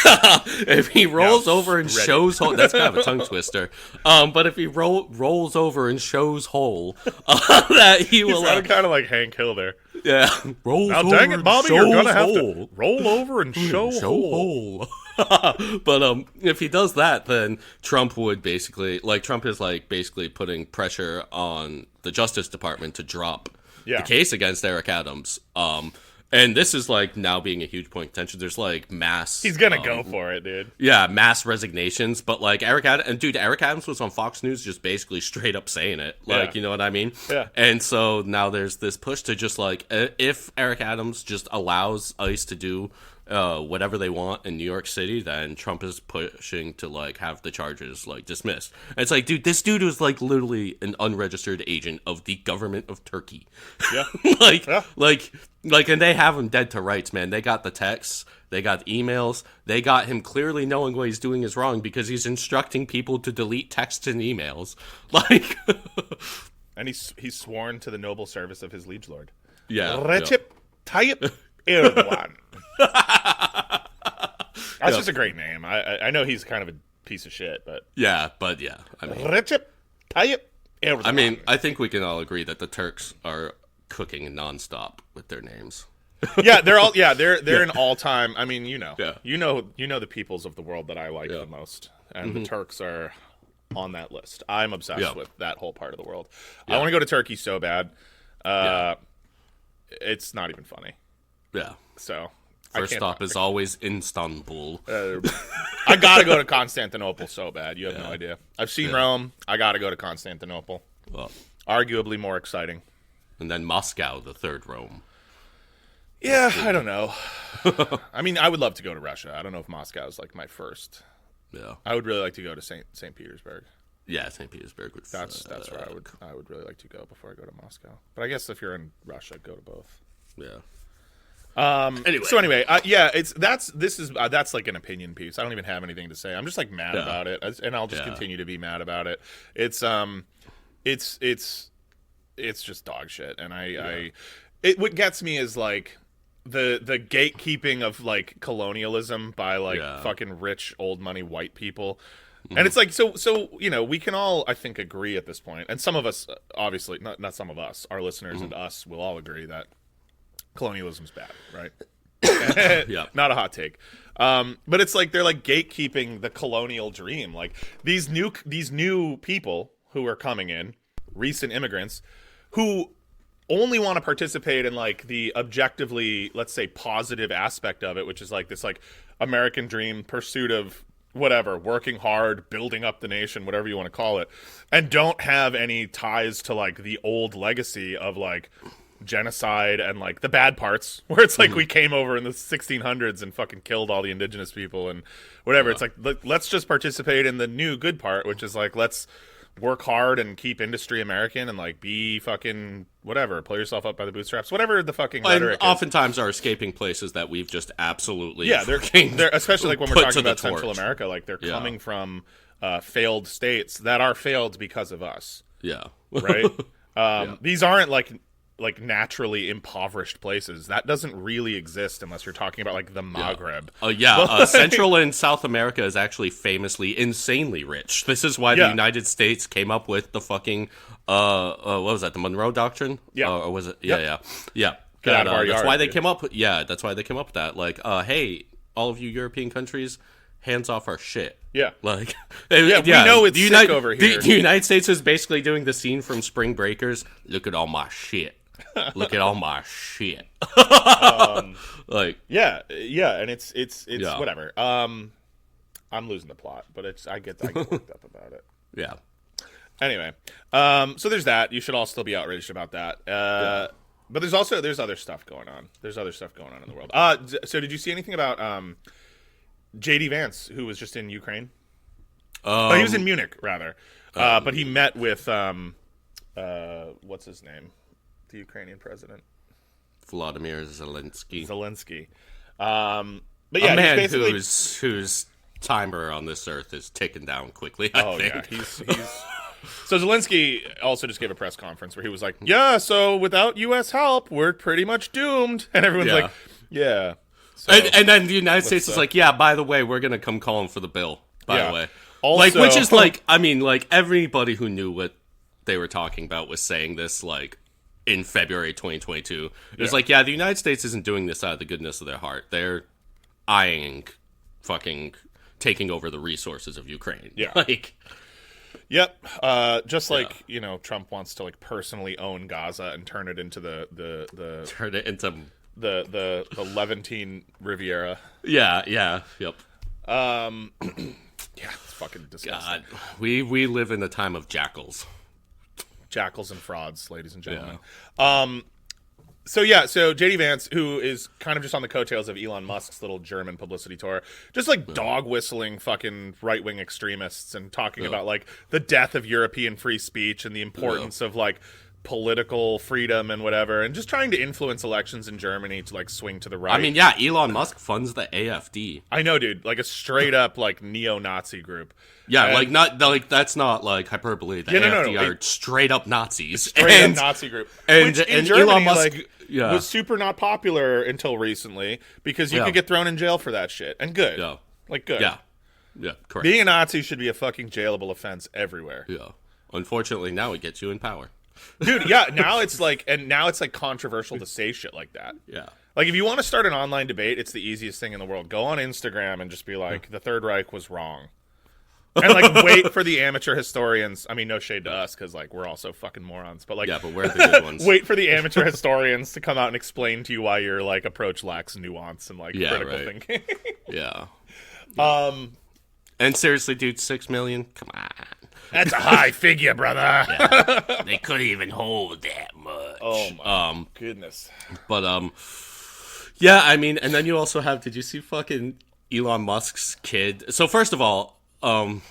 if he rolls over and ready. shows hole, that's kind of a tongue twister. But if he rolls over and shows hole, that he will. Sounded kind of like Hank Hill there. Yeah, rolls Now, over dang it, Bobby, you're gonna have to hole. roll over and show hole. But if he does that, then Trump would basically Trump is basically putting pressure on the Justice Department to drop the case against Eric Adams. And this is now being a huge point of tension. There's mass. He's gonna go for it, dude. Yeah, mass resignations. But Eric Adams was on Fox News just basically straight up saying it. You know what I mean? Yeah. And so now there's this push to just if Eric Adams just allows ICE to do whatever they want in New York City, then Trump is pushing to have the charges dismissed. And it's dude, this dude was literally an unregistered agent of the government of Turkey. Yeah. And they have him dead to rights, man. They got the texts, they got the emails, they got him clearly knowing what he's doing is wrong because he's instructing people to delete texts and emails. And he's sworn to the noble service of his liege lord. Yeah. Recep Tayyip Erdogan. That's just a great name. I know he's kind of a piece of shit, but yeah. I mean, Recep Tayyip Erdogan. I mean, I think we can all agree that the Turks are cooking nonstop with their names. Yeah, they're an all-time. I mean, you know the peoples of the world that I like the most, and the Turks are on that list. I'm obsessed with that whole part of the world. I want to go to Turkey so bad. It's not even funny. Yeah. So first stop is always Istanbul. I gotta go to Constantinople so bad. You have no idea. I've seen Rome. I gotta go to Constantinople. Well, arguably more exciting. And then Moscow, the third Rome. Yeah, I don't know. I mean, I would love to go to Russia. I don't know if Moscow is my first. Yeah. I would really like to go to St. Petersburg. Yeah, St. Petersburg. That's where I would really like to go before I go to Moscow. But I guess if you're in Russia, go to both. Yeah. Anyway, that's like an opinion piece. I don't even have anything to say. I'm just mad about it, and I'll just continue to be mad about it. It's just dog shit, and what gets me is the gatekeeping of colonialism by fucking rich old money white people. And it's so we can all, I think, agree at this point, and some of us, obviously not some of us, our listeners and us will all agree that colonialism's bad, right? Yeah. Not a hot take. But it's they're gatekeeping the colonial dream. These new people who are coming in, recent immigrants, who only want to participate in the objectively, let's say, positive aspect of it, which is this American dream pursuit of whatever, working hard, building up the nation, whatever you want to call it, and don't have any ties to the old legacy of genocide and the bad parts where it's we came over in the 1600s and fucking killed all the indigenous people and whatever. It's let's just participate in the new good part, which is let's work hard and keep industry American and be fucking whatever, pull yourself up by the bootstraps, whatever the fucking rhetoric and oftentimes are escaping places that we've just absolutely they're especially when we're talking about Central torch. America, they're coming from failed states that are failed because of us. Yeah. Right. These aren't naturally impoverished places. That doesn't really exist unless you're talking about the Maghreb. Central and South America is actually famously insanely rich. This is why the United States came up with the fucking what was that, the Monroe Doctrine? Yeah. Or was it? Yep. Yeah. Get out of our that's yard, why they dude. came up with that's why they came up with that. Hey, all of you European countries, hands off our shit. Yeah. We know it's sick over here. The United States is basically doing the scene from Spring Breakers. Look at all my shit. Look at all my shit. And it's whatever. I'm losing the plot, but I get worked up about it. Yeah. Anyway, so there's that. You should all still be outraged about that. But there's other stuff going on. There's other stuff going on in the world. So did you see anything about J.D. Vance, who was just in Ukraine? He was in Munich, rather. But he met with what's his name? The Ukrainian president. Vladimir Zelensky. But yeah, a man he's basically... whose timer on this earth is ticking down quickly. I think. Yeah, he's So Zelensky also just gave a press conference where he was like, "Yeah, so without U.S. help, we're pretty much doomed," and everyone's like, "Yeah." So, and then the United States is like, "Yeah, by the way, we're gonna come calling for the bill." By the way, also, like, which is like, I mean, like everybody who knew what they were talking about was saying this, like, in February 2022. It was like, yeah, the United States isn't doing this out of the goodness of their heart. They're eyeing fucking taking over the resources of Ukraine. Yeah. Like, yep. Just like, you know, Trump wants to like personally own Gaza and turn it into turn it into the Levantine Riviera. Yeah, yep. Yeah, it's fucking disgusting. God, we live in a time of jackals. Jackals and frauds, ladies and gentlemen. Yeah. So JD Vance, who is kind of just on the coattails of Elon Musk's little German publicity tour, just like dog whistling fucking right-wing extremists and talking about like the death of European free speech and the importance of like political freedom and whatever, and just trying to influence elections in Germany to like swing to the right. I mean, yeah, Elon Musk funds the AfD. I know, dude, like a straight up like neo-Nazi group. Yeah, and, like not like that's not like hyperbole. The AfD are straight up Nazis, straight up Nazi group. And Germany, Elon Musk was super not popular until recently because you could get thrown in jail for that shit. And good, good. Yeah, correct. Being a Nazi should be a fucking jailable offense everywhere. Yeah, unfortunately, now it gets you in power. Dude, yeah, now it's like controversial to say shit like that. Yeah. Like, if you want to start an online debate, it's the easiest thing in the world. Go on Instagram and just be like, the Third Reich was wrong. And, like, wait for the amateur historians. I mean, no shade to us, because, like, we're also fucking morons. But, like, yeah, but we're the good ones. Wait for the amateur historians to come out and explain to you why your, like, approach lacks nuance and, like, critical thinking. Yeah. And seriously, dude, 6 million? Come on. That's a high figure, brother. Yeah, they couldn't even hold that much. Oh, my goodness. But, yeah, I mean, and then you also have, did you see fucking Elon Musk's kid? So, first of all, Elon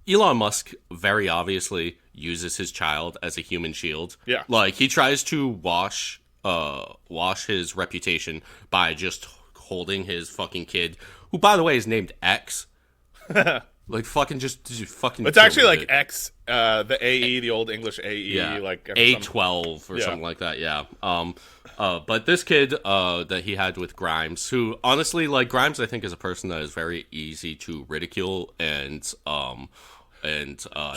Musk very obviously uses his child as a human shield. Yeah. Like, he tries to wash his reputation by just holding his fucking kid, who, by the way, is named X. Like, fucking just fucking... It's actually, like, X, the AE, the old English AE, like... A12 or something like that, yeah. But this kid that he had with Grimes, who, honestly, like, Grimes, I think, is a person that is very easy to ridicule, and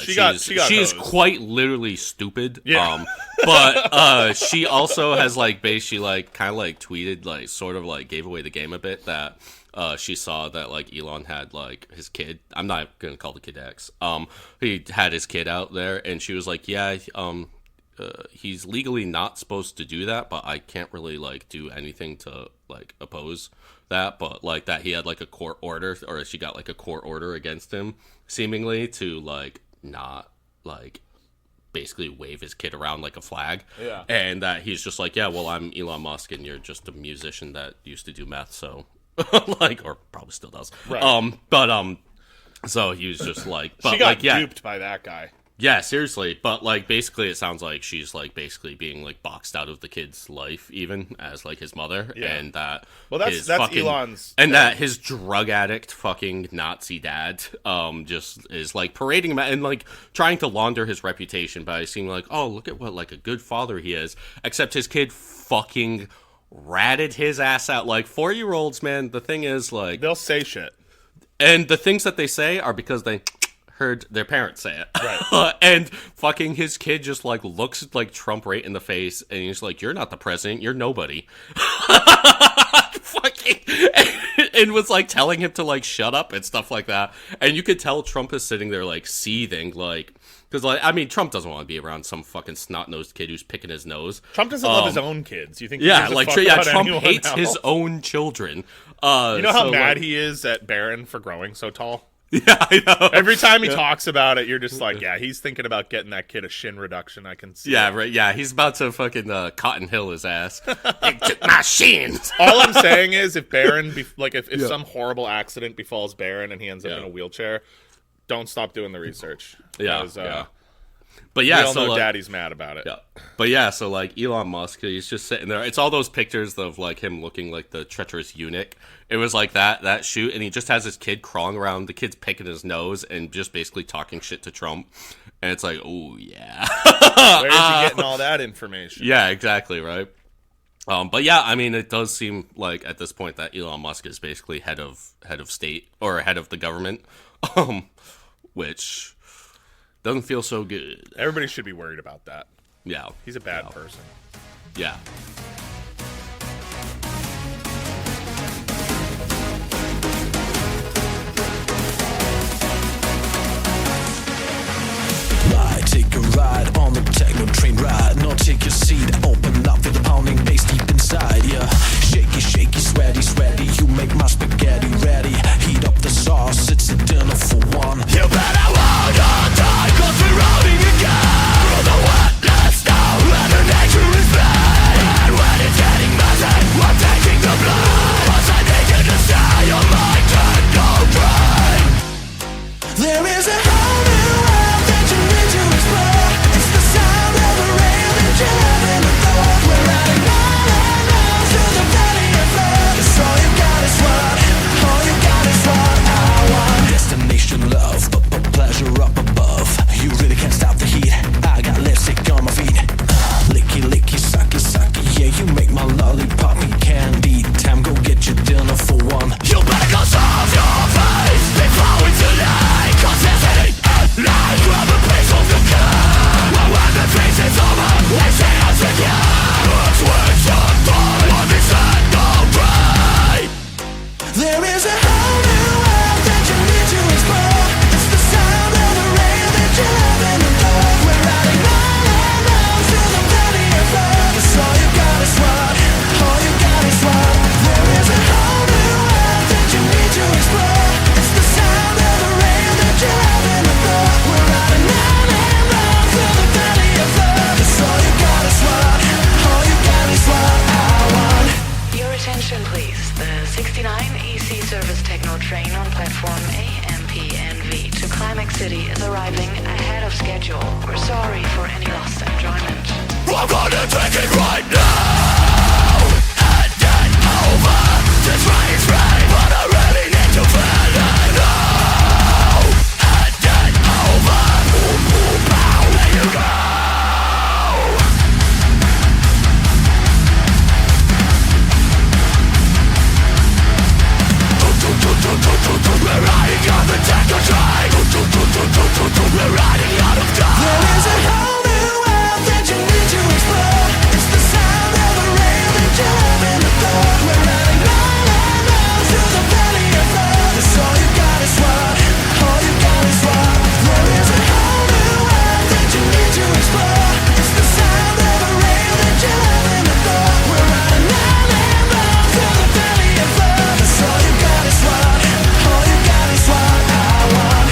she is quite literally stupid. Yeah. But she also has, like, basically, like, kind of, like, tweeted, like, sort of, like, gave away the game a bit, that... she saw that, like, Elon had, like, his kid. I'm not gonna call the kid X. He had his kid out there, and she was like, yeah, he's legally not supposed to do that, but I can't really, like, do anything to, like, oppose that. But, like, that he had, like, a court order, or she got, like, a court order against him, seemingly, to, like, not, like, basically wave his kid around like a flag. Yeah. And that he's just like, yeah, well, I'm Elon Musk, and you're just a musician that used to do meth, so... like, or probably still does. Right. So he was just like, but she got like, duped by that guy. Yeah, seriously. But like, basically, it sounds like she's like basically being like boxed out of the kid's life, even as like his mother, and that. Well, that's fucking, Elon's, and that his drug addict fucking Nazi dad, just is like parading him and like trying to launder his reputation by seeming like, oh, look at what like a good father he is, except his kid fucking ratted his ass out. Like 4-year-olds, man, the thing is, like, they'll say shit, and the things that they say are because they heard their parents say it. Right. And fucking his kid just like looks like Trump right in the face, and he's like, you're not the president, you're nobody. Fucking, and was like telling him to like shut up and stuff like that. And you could tell Trump is sitting there like seething, like, because, like, I mean, Trump doesn't want to be around some fucking snot-nosed kid who's picking his nose. Trump doesn't love his own kids. You think? Yeah, like, Trump hates his own children. You know how mad he is at Barron for growing so tall? Yeah, I know. Every time he talks about it, you're just like, yeah, he's thinking about getting that kid a shin reduction. I can see. Yeah, right. Yeah, he's about to fucking Cotton Hill his ass. It took my shins. All I'm saying is, if Barron, if some horrible accident befalls Barron and he ends up in a wheelchair, don't stop doing the research. Yeah. But yeah, we all so know like, Daddy's mad about it. Yeah. But yeah, so like Elon Musk, he's just sitting there. It's all those pictures of like him looking like the treacherous eunuch. It was like that shoot, and he just has his kid crawling around. The kid's picking his nose and just basically talking shit to Trump. And it's like, oh yeah. Where's he getting all that information? Yeah, exactly, right. But yeah, I mean, it does seem like at this point that Elon Musk is basically head of state or head of the government, which doesn't feel so good. Everybody should be worried about that. Yeah, He's a bad person. yeah. Take a ride on the techno train ride. No, take your seat, open up, feel the pounding bass deep inside. Yeah, shaky, shaky, sweaty, sweaty. You make my spaghetti ready. Heat up the sauce, it's a dinner for one. You better hold on tight, 'cause we're rolling again. Through the wetness now, and the nature is bad. And when it's getting messy, we're taking the blood. 'Cause I need you to stay on my techno train. There is a whole new world that you need to explore. It's the sound of the rain that you haven't thought. We're riding round and round through the valley of love. 'Cause all you got is what, all you got is what I want. Destination love, but pleasure up above. You really can't stop the heat. I got lipstick on my feet. Licky, licky, sucky, sucky. Yeah, you make my lollipop me candy. Time, go get your dinner for one. You better go solve your face before we tonight. 'Cause there's an light, grab a piece of the car. Well, when the face is over, they say us again. It's worth your time on this end of right. There is a whole new world that you need to explore. It's the sound of the rain that you haven't thought. We're riding round and round through the valley of love. 'Cause all you got is what, all you got is what. There is a whole new world that you need to explore. It's the sound of the rain that you haven't thought. We're riding round and round through the valley of love. 'Cause all you got is what, all you got is what I want. Your attention, please. The 69 EC service techno train on platform AMPNV to Climax City is arriving ahead of schedule. We're sorry for any lost enjoyment. I'm gonna take it right now and then over. This rain's rain, but I really need to feel it now. And then over. Boom, boom, pow, there you go. We're riding on the techno train. We're riding out of time. There is a whole new world that you need to explore. It's the sound of the rain that you haven't thought. We're riding round and round through the valley of love. 'Cause all you got is what, all you got is what. There is a whole new world that you need to explore. It's the sound of the rain that you haven't thought. We're riding round and round through the valley of love. 'Cause all you got is what, all you got is what I want.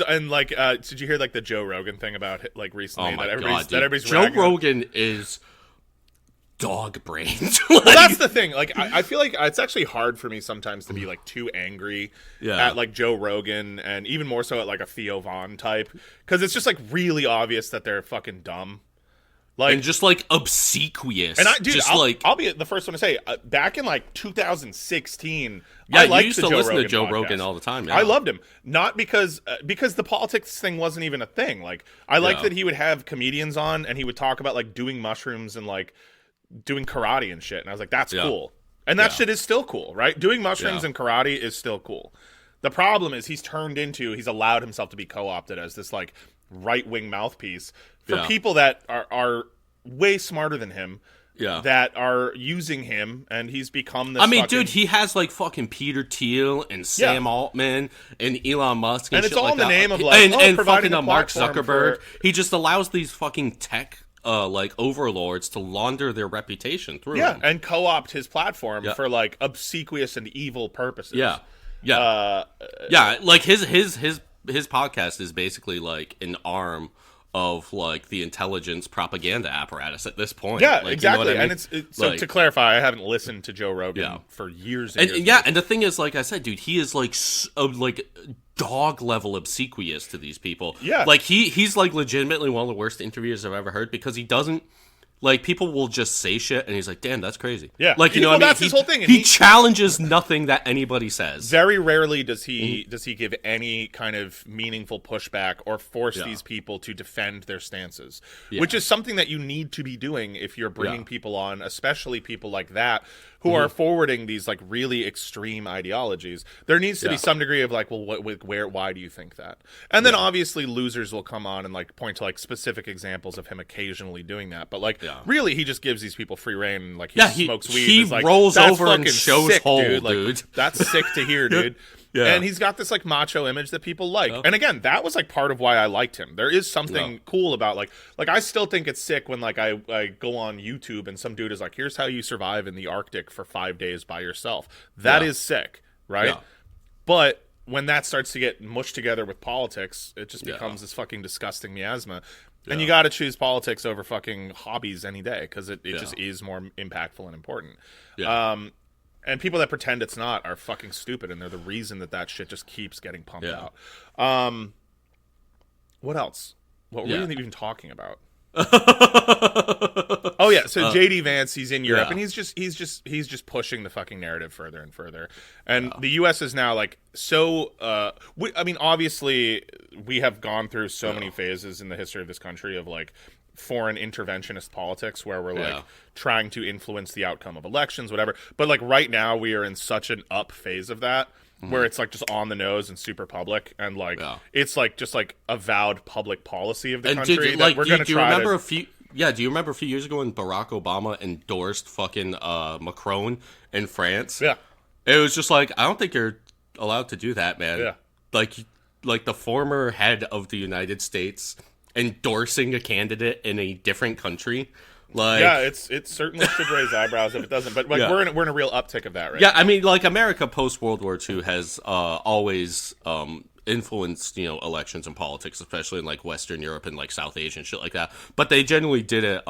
And like, did you hear like the Joe Rogan thing about like recently? Oh my that god, dude. everybody's Joe ragging on? Rogan is dog brained. Well, that's the thing. Like, I feel like it's actually hard for me sometimes to be like too angry at like Joe Rogan, and even more so at like a Theo Von type, because it's just like really obvious that they're fucking dumb. Like, and just like obsequious. And I'll be the first one to say, back in like 2016, yeah, I you liked used the to listen to Rogan Joe podcast. Rogan all the time. Yeah. I loved him, not because the politics thing wasn't even a thing. Like, I liked that he would have comedians on and he would talk about like doing mushrooms and like doing karate and shit. And I was like, that's cool. And that shit is still cool, right? Doing mushrooms and karate is still cool. The problem is he's allowed himself to be co-opted as this like right-wing mouthpiece for people that are way smarter than him, that are using him, and he's become this. I mean, dude, he has like fucking Peter Thiel and Sam Altman and Elon Musk, and it's shit all like in the that. name of like and providing fucking a Mark platform Zuckerberg. for- He just allows these fucking tech like overlords to launder their reputation through him. and co-opt his platform for like obsequious and evil purposes. Like his podcast is basically like an arm of like the intelligence propaganda apparatus at this point. Yeah, like, exactly. You know what I mean? And it's so like, to clarify, I haven't listened to Joe Rogan for years. And the thing is, like I said, dude, he is like dog level obsequious to these people. Yeah. Like he's like legitimately one of the worst interviewers I've ever heard because he doesn't like people will just say shit and he's like, damn, that's crazy. Yeah. Like, you know what I mean? That's his whole thing. And He challenges nothing that anybody says. Very rarely does he give any kind of meaningful pushback or force these people to defend their stances, which is something that you need to be doing if you're bringing people on, especially people like that who are forwarding these like really extreme ideologies. There needs to be some degree of like, well, why do you think that? And then obviously losers will come on and like point to like specific examples of him occasionally doing that. But like really, he just gives these people free reign and like he smokes weed. He like, rolls that's over and fucking shows sick, hole, dude. Like, dude. that's sick to hear, dude. And he's got this like macho image that people like. And again, that was like part of why I liked him. There is something cool about like I still think it's sick when like I go on YouTube and some dude is like, here's how you survive in the Arctic for 5 days by yourself. That is sick, right? Yeah. But when that starts to get mushed together with politics, it just becomes this fucking disgusting miasma. And you got to choose politics over fucking hobbies any day because it just is more impactful and important. And people that pretend it's not are fucking stupid, and they're the reason that shit just keeps getting pumped out. What else? What were we even talking about? Oh yeah, so JD Vance, he's in Europe, and he's just pushing the fucking narrative further and further. And the U.S. is now like so. I mean, obviously, we have gone through so many phases in the history of this country of like foreign interventionist politics where we're like trying to influence the outcome of elections, whatever. But like right now, we are in such an up phase of that. Where it's like just on the nose and super public, and like it's like just like avowed public policy of the country. Did, like, we're going to try. Do you remember a few years ago when Barack Obama endorsed fucking Macron in France? Yeah, it was just like, I don't think you're allowed to do that, man. Yeah, like the former head of the United States endorsing a candidate in a different country. Like, yeah, it certainly should raise eyebrows if it doesn't. But like we're in a real uptick of that, right? Yeah, I mean, like America post World War II has always influenced elections and politics, especially in like Western Europe and like South Asia and shit like that. But they generally did it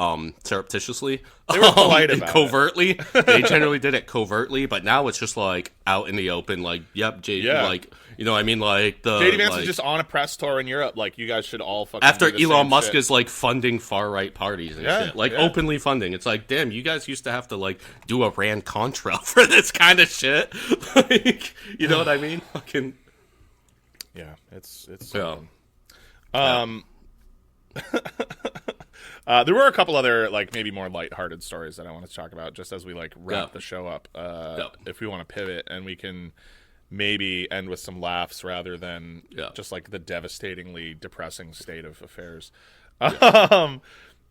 surreptitiously. They were polite about covertly. They generally did it covertly, but now it's just like out in the open. Like, like what I mean, like the JD Vance is just on a press tour in Europe. Like, you guys should all fucking after do the Elon same Musk shit. is like funding far right parties and shit, like openly funding. It's like, damn, you guys used to have to like do a Rand Contra for this kind of shit. Like, you know what I mean? Fucking. Yeah, it's yeah. There were a couple other like maybe more lighthearted stories that I want to talk about just as we like wrap the show up. If we want to pivot, and we can maybe end with some laughs rather than just like the devastatingly depressing state of affairs.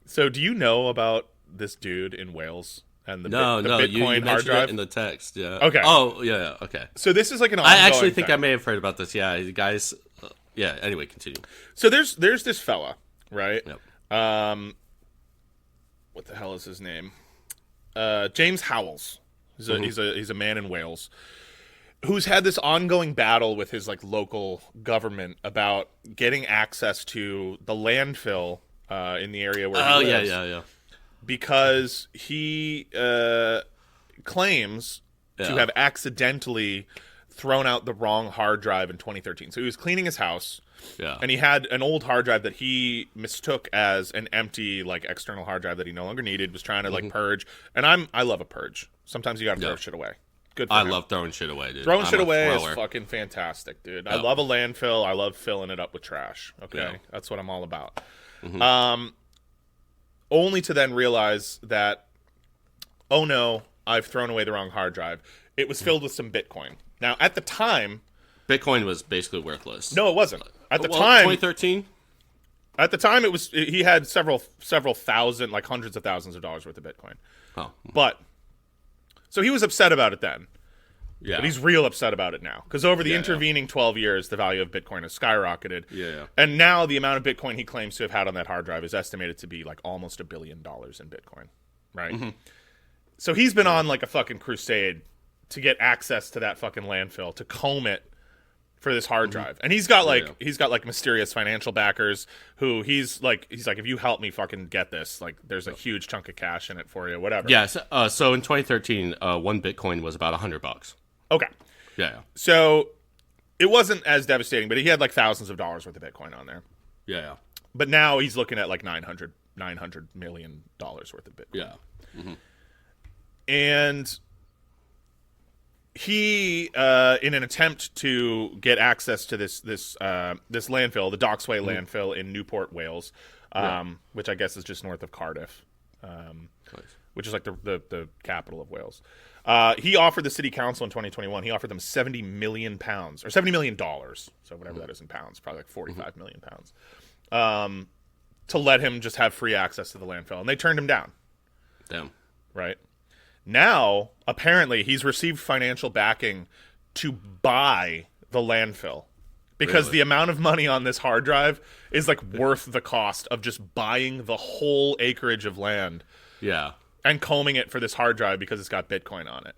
So do you know about this dude in Wales? And the Bitcoin you hard mentioned drive it in the text. Yeah. Okay. Oh, yeah. Okay. So this is like an ongoing I actually think thing. I may have heard about this. Yeah, guys. Yeah. Anyway, continue. So there's this fella, right? Yep. What the hell is his name? James Howells. He's a man in Wales who's had this ongoing battle with his like local government about getting access to the landfill in the area where he lives. Yeah. Because he claims to have accidentally thrown out the wrong hard drive in 2013. So he was cleaning his house, and he had an old hard drive that he mistook as an empty, like, external hard drive that he no longer needed, was trying to, like, purge. And I love a purge. Sometimes you gotta throw shit away. Good for him. love throwing shit away, dude. Throwing shit away is fucking fantastic, dude. I love a landfill. I love filling it up with trash, okay? That's what I'm all about. Only to then realize that, oh no, I've thrown away the wrong hard drive. It was filled with some Bitcoin. Now, at the time... Bitcoin was basically worthless. No, it wasn't. At the time... 2013? At the time, he had several thousand, like hundreds of thousands of dollars worth of Bitcoin. Oh. But, so he was upset about it then. Yeah. But he's real upset about it now. Because over the intervening 12 years, the value of Bitcoin has skyrocketed. Yeah. And now the amount of Bitcoin he claims to have had on that hard drive is estimated to be like almost $1 billion in Bitcoin. Right? So he's been on like a fucking crusade to get access to that fucking landfill, to comb it for this hard drive. And he's got like mysterious financial backers who he's like if you help me fucking get this, like there's a huge chunk of cash in it for you, whatever. Yeah, so in 2013, one Bitcoin was about $100. Okay. Yeah. So it wasn't as devastating, but he had like thousands of dollars worth of Bitcoin on there. Yeah. But now he's looking at like $900 million worth of Bitcoin. Yeah. Mm-hmm. And he, in an attempt to get access to this landfill, the Docksway landfill in Newport, Wales, which I guess is just north of Cardiff, which is like the capital of Wales. He offered the city council in 2021. He offered them £70 million or $70 million, so whatever that is in pounds, probably like 45 million pounds, to let him just have free access to the landfill, and they turned him down. Damn. Right. Now, apparently, he's received financial backing to buy the landfill because the amount of money on this hard drive is like worth the cost of just buying the whole acreage of land. Yeah. And combing it for this hard drive because it's got Bitcoin on it.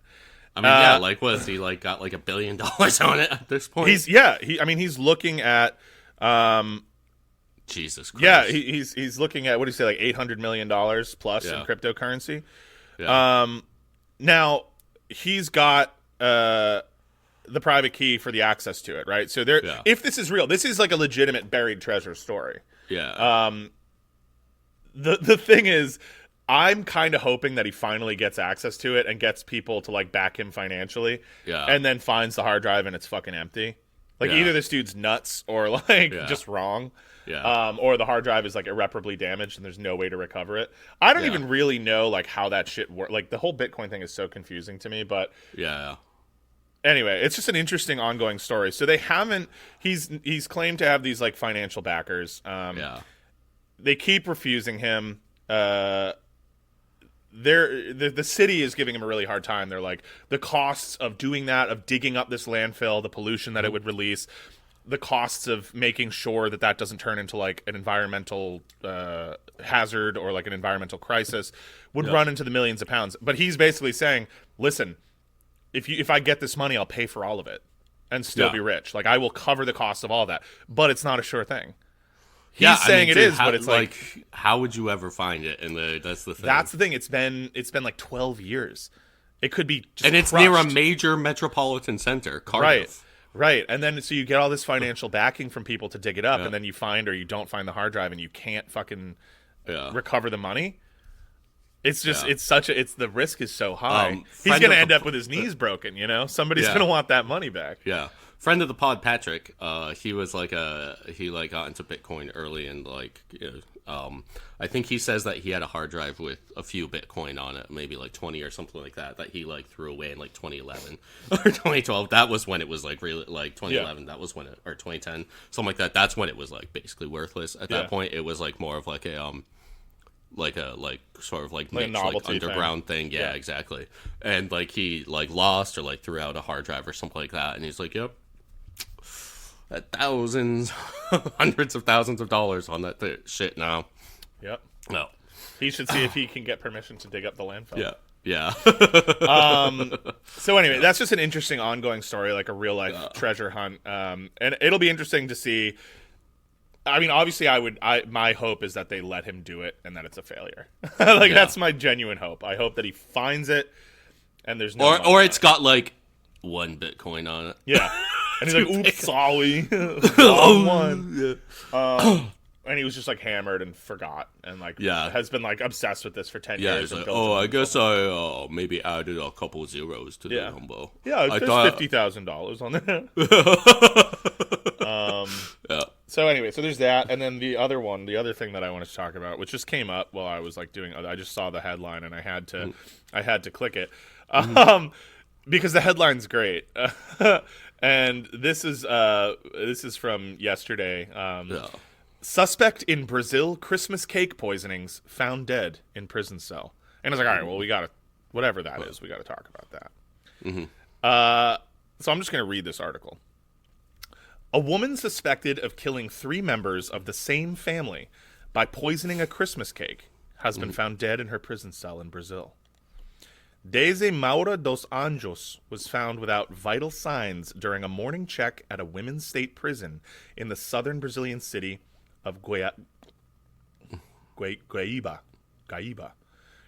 I mean, like, what is he, like, got like $1 billion on it at this point? He's looking at, Jesus Christ. Yeah, he's looking at, what do you say, like $800 million plus in cryptocurrency. Yeah. Now, he's got the private key for the access to it, right? So if this is real, this is like a legitimate buried treasure story. Yeah. The thing is, I'm kind of hoping that he finally gets access to it and gets people to like back him financially. Yeah. And then finds the hard drive and it's fucking empty. Like either this dude's nuts or like just wrong. Yeah. Or the hard drive is like irreparably damaged and there's no way to recover it. I don't even really know like how that shit works. Like the whole Bitcoin thing is so confusing to me, but anyway, it's just an interesting ongoing story. So they haven't, he's claimed to have these like financial backers. They keep refusing him. The city is giving him a really hard time. They're like, the costs of doing that, of digging up this landfill, the pollution that it would release, the costs of making sure that doesn't turn into like an environmental hazard or like an environmental crisis would run into the millions of pounds. But he's basically saying, listen, if I get this money, I'll pay for all of it and still be rich. Like I will cover the cost of all that, but it's not a sure thing. He's saying it is, but it's like how would you ever find it? And that's the thing. That's the thing. It's been like 12 years. It could be just and it's crushed. near a major metropolitan center, Cardiff. Right. And then so you get all this financial backing from people to dig it up, and then you find or you don't find the hard drive, and you can't fucking recover the money. It's just it's the risk is so high. He's gonna end up with his knees broken. You know, somebody's gonna want that money back. Yeah. Friend of the pod, Patrick, he was like he got into Bitcoin early, and like I think he says that he had a hard drive with a few Bitcoin on it, maybe like 20 or something like that he like threw away in like 2011 or 2012. That was when it was like really like 2011. That was when it, or 2010, something like that. That's when it was like basically worthless. At that point, it was like more of like a sort of like niche, like underground thing. Yeah, exactly. And like he like lost or like threw out a hard drive or something like that, and he's like, yep. Thousands, hundreds of thousands of dollars on that shit now. Yep. No. He should see if he can get permission to dig up the landfill. Yeah. So anyway, that's just an interesting ongoing story, like a real life treasure hunt. And it'll be interesting to see. I mean, obviously, my hope is that they let him do it and that it's a failure. That's my genuine hope. I hope that he finds it and there's no or it's got like 1 Bitcoin on it. Yeah. And he's like, oops, sorry. One. And he was just like hammered and forgot and like has been like obsessed with this for 10 years. Like, I guess I maybe added a couple zeros to the number. Yeah, there's $50,000 on there. So anyway, so there's that. And then the other thing that I wanted to talk about, which just came up while I was like I just saw the headline and I had to click it. Because the headline's great. And this is from yesterday. Suspect in Brazil Christmas cake poisonings found dead in prison cell. And I was like, all right, well, we got to, whatever that is, we got to talk about that. So I'm just going to read this article. A woman suspected of killing 3 members of the same family by poisoning a Christmas cake has been found dead in her prison cell in Brazil. Daisy Maura dos Anjos was found without vital signs during a morning check at a women's state prison in the southern Brazilian city of Guaíba,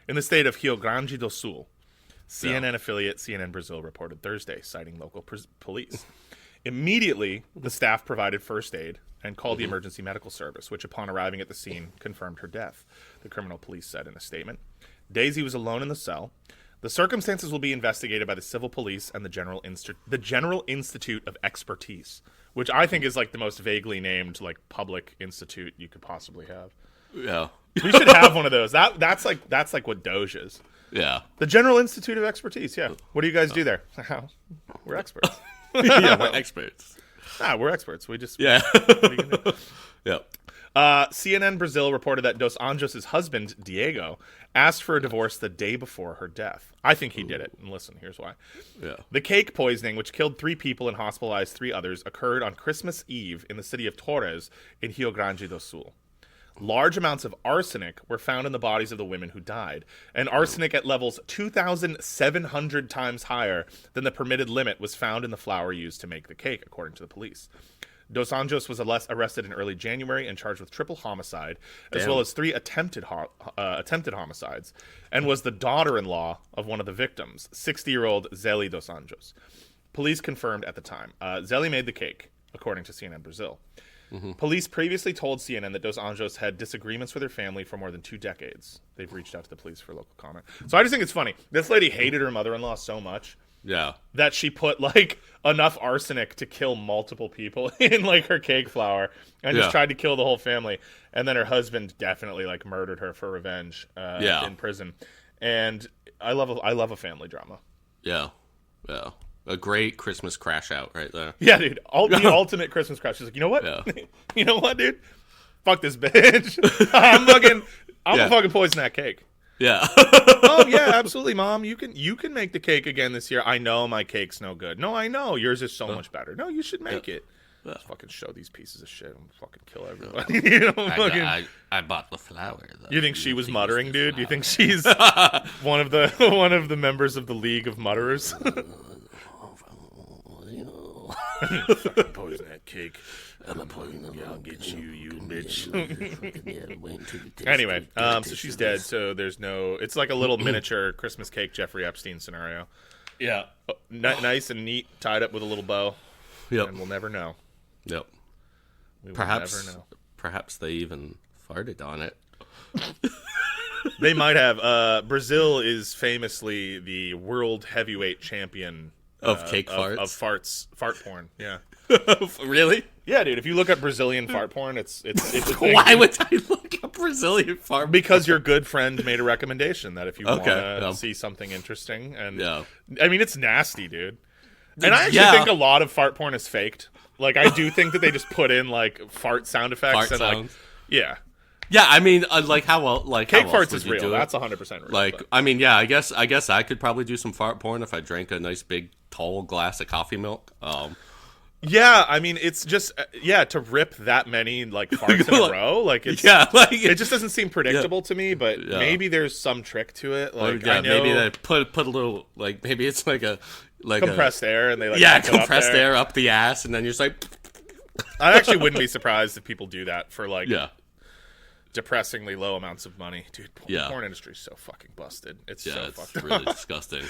in the state of Rio Grande do Sul. CNN affiliate CNN Brazil reported Thursday, citing local police. Immediately, the staff provided first aid and called the emergency medical service, which upon arriving at the scene confirmed her death, the criminal police said in a statement. Daisy was alone in the cell. The circumstances will be investigated by the civil police and the General Institute of Expertise, which I think is like the most vaguely named like public institute you could possibly have. Yeah. We should have one of those. That's like what Doge is. Yeah. The General Institute of Expertise, yeah. What do you guys do there? We're experts. Yeah, we're experts. We're experts. We just... Yeah. What are you gonna do? Yeah. CNN Brazil reported that Dos Anjos' husband, Diego, asked for a divorce the day before her death. I think he did it. And listen, here's why. Yeah. The cake poisoning, which killed 3 people and hospitalized 3 others, occurred on Christmas Eve in the city of Torres in Rio Grande do Sul. Large amounts of arsenic were found in the bodies of the women who died, and arsenic at levels 2,700 times higher than the permitted limit was found in the flour used to make the cake, according to the police. Dos Anjos was arrested in early January and charged with triple homicide, as well as 3 attempted homicides, and was the daughter-in-law of one of the victims, 60-year-old Zeli Dos Anjos. Police confirmed at the time. Zeli made the cake, according to CNN Brazil. Police previously told CNN that Dos Anjos had disagreements with her family for more than 2 decades. They've reached out to the police for local comment. So I just think it's funny. This lady hated her mother-in-law so much that she put like enough arsenic to kill multiple people in like her cake flour and just tried to kill the whole family. And then her husband definitely like murdered her for revenge in prison. And I love a family drama. Yeah. Yeah. A great Christmas crash out right there. Yeah, dude. The ultimate Christmas crash. She's like, you know what? Yeah. You know what, dude? Fuck this bitch. I'm gonna fucking poison that cake. Yeah. Oh yeah, absolutely, Mom. You can make the cake again this year. I know my cake's no good. No, I know yours is so much better. No, you should make it. Let's fucking show these pieces of shit and fucking kill everybody. You know, I bought the flour. Though. You think she was muttering, dude? Do you think she's one of the members of the League of Mutterers? Fucking poison that cake. I'll get you, you bitch. Anyway, so she's dead. So there's no. It's like a little miniature Christmas cake Jeffrey Epstein scenario. Yeah, nice and neat, tied up with a little bow. Yep. And we'll never know. Yep. We will perhaps never know. Perhaps they even farted on it. They might have. Brazil is famously the world heavyweight champion of cake farts? Of fart porn. Yeah. Really? Yeah, dude. If you look up Brazilian fart porn, it's a thing. Why would I look up Brazilian fart porn? Because your good friend made a recommendation that if you want to see something interesting, and I mean, it's nasty, dude. And I actually think a lot of fart porn is faked. Like, I do think that they just put in like fart sound effects fart and sounds. Yeah. I mean, like how well, like cake how farts is real. That's 100% real. Like, but. I mean, I guess I could probably do some fart porn if I drank a nice big tall glass of coffee milk. Yeah, I mean, it's just to rip that many like farts in a row, like it's it just doesn't seem predictable to me. But maybe there's some trick to it. Like, I know, maybe they put a little like maybe it's like compressed air, and they like compressed air up the ass, and then you're just like. I actually wouldn't be surprised if people do that for like depressingly low amounts of money, dude. Porn industry is so fucking busted. It's so fucked up. Really disgusting.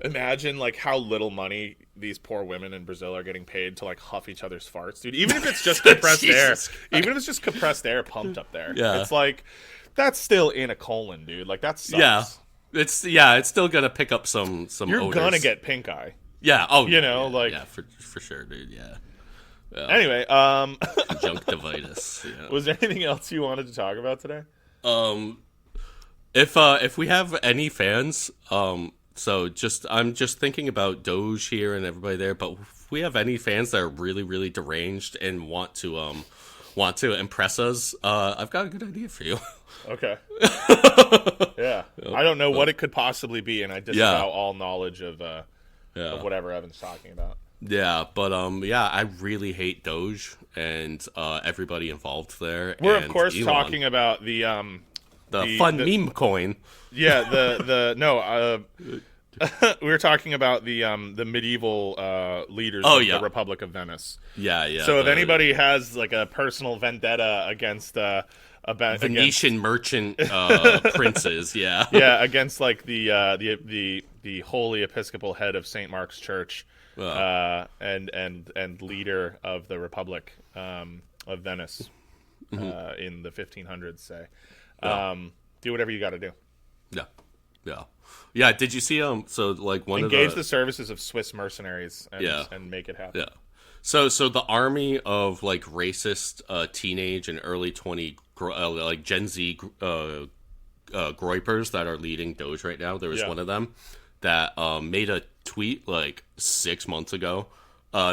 Imagine like how little money these poor women in Brazil are getting paid to like huff each other's farts, dude. Even if it's just compressed air, even if it's just compressed air pumped up there, it's like that's still in a colon, dude. Like that sucks. It's still gonna pick up some. You're odors. Gonna get pink eye. Yeah. Oh, for sure, dude. Yeah. Anyway, conjunctivitis. Yeah. Was there anything else you wanted to talk about today? If we have any fans, I'm just thinking about Doge here and everybody there, but if we have any fans that are really, really deranged and want to impress us, I've got a good idea for you. Okay. Yeah. I don't know what it could possibly be, and I disavow all knowledge of whatever Evan's talking about. Yeah, but I really hate Doge and everybody involed there. We're of course Elon. Talking about the fun meme coin. Yeah, we were talking about the medieval leaders of the Republic of Venice. Yeah. So if anybody has like a personal vendetta against Venetian merchant princes. Yeah, yeah, against like the holy Episcopal head of St. Mark's Church, and leader of the Republic of Venice in the 1500s. Say, do whatever you got to do. Yeah. Did you see So like engage the services of Swiss mercenaries and make it happen. Yeah. So the army of like racist teenage and early 20 like Gen Z groypers that are leading Doge right now. There was one of them that made a tweet like 6 months ago.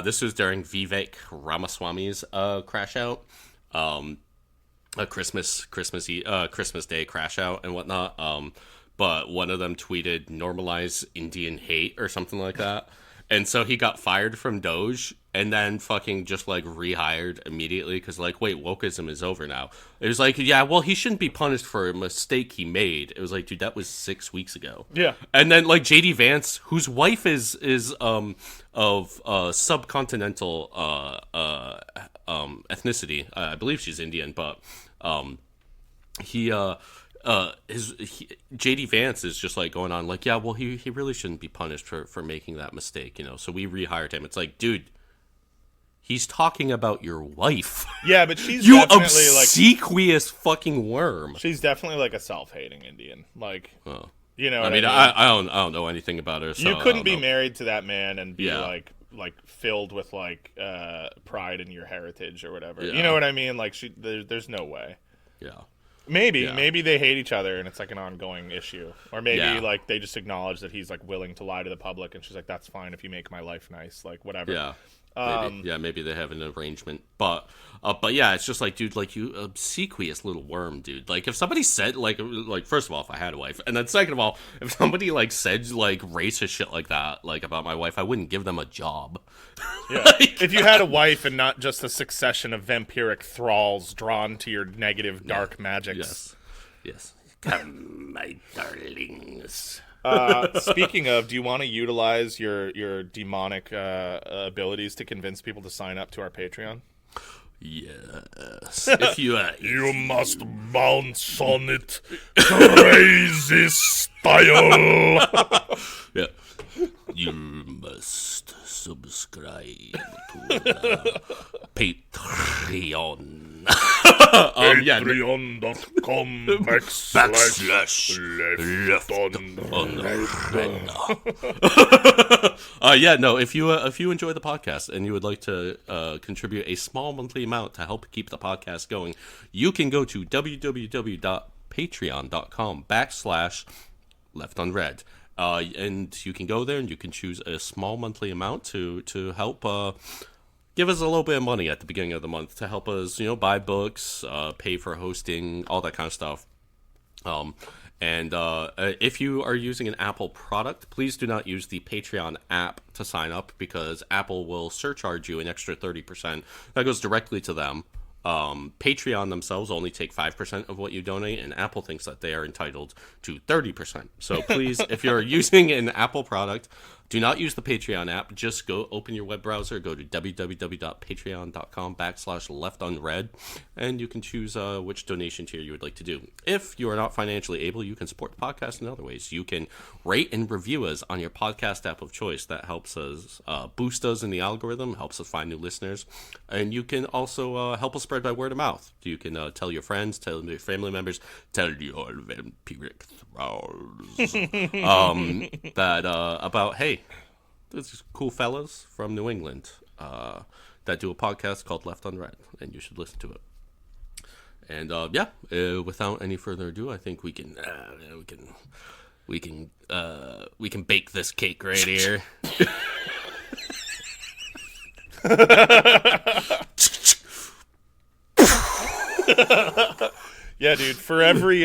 This was during Vivek Ramaswamy's crash out, a Christmas Day crash out and whatnot. But one of them tweeted "normalize Indian hate" or something like that. And so he got fired from Doge and then fucking just like rehired immediately because like, wait, wokeism is over now. It was like, yeah, well, he shouldn't be punished for a mistake he made. It was like, dude, that was 6 weeks ago. Yeah. And then like JD Vance, whose wife is of subcontinental ethnicity. I believe she's Indian, but JD Vance is just like going on like, yeah, well, he really shouldn't be punished for making that mistake, so we rehired him. It's like, dude, he's talking about your wife. Yeah, but she's you definitely obsequious fucking worm. She's definitely like a self-hating Indian, like I mean, I don't know anything about her. So you couldn't be married to that man and be like filled with like pride in your heritage or whatever. You know what I mean? Like there's no way. Yeah. Maybe they hate each other and it's like an ongoing issue, or maybe like they just acknowledge that he's like willing to lie to the public, and she's like, "That's fine if you make my life nice, like whatever." Yeah, maybe they have an arrangement, but yeah, it's just like, dude, like you obsequious little worm, dude. Like if somebody said like first of all, if I had a wife, and then second of all, if somebody like said like racist shit like that, like about my wife, I wouldn't give them a job. Yeah. If you had a wife and not just a succession of vampiric thralls drawn to your negative dark magics. Yes. Come, my darlings. Speaking of, do you want to utilize your demonic abilities to convince people to sign up to our Patreon? Yes. If you you must bounce on it crazy style. Yeah. You must subscribe to the Patreon. Patreon.com /left if you enjoy the podcast and you would like to contribute a small monthly amount to help keep the podcast going, you can go to www.patreon.com /leftunread. And you can go there and you can choose a small monthly amount to help give us a little bit of money at the beginning of the month to help us, buy books, pay for hosting, all that kind of stuff. And if you are using an Apple product, please do not use the Patreon app to sign up, because Apple will surcharge you an extra 30%. That goes directly to them. Patreon themselves only take 5% of what you donate, and Apple thinks that they are entitled to 30%. So please, if you're using an Apple product, do not use the Patreon app. Just go open your web browser, go to www.patreon.com /leftunread, and you can choose which donation tier you would like to do. If you are not financially able, you can support the podcast in other ways. You can rate and review us on your podcast app of choice. That helps us boost us in the algorithm, helps us find new listeners, and you can also help us spread by word of mouth. You can tell your friends, tell your family members, tell your vampiric thralls about, hey, there's cool fellas from New England that do a podcast called Left Unread, and you should listen to it. And without any further ado, I think we can bake this cake right here. Yeah, dude. For every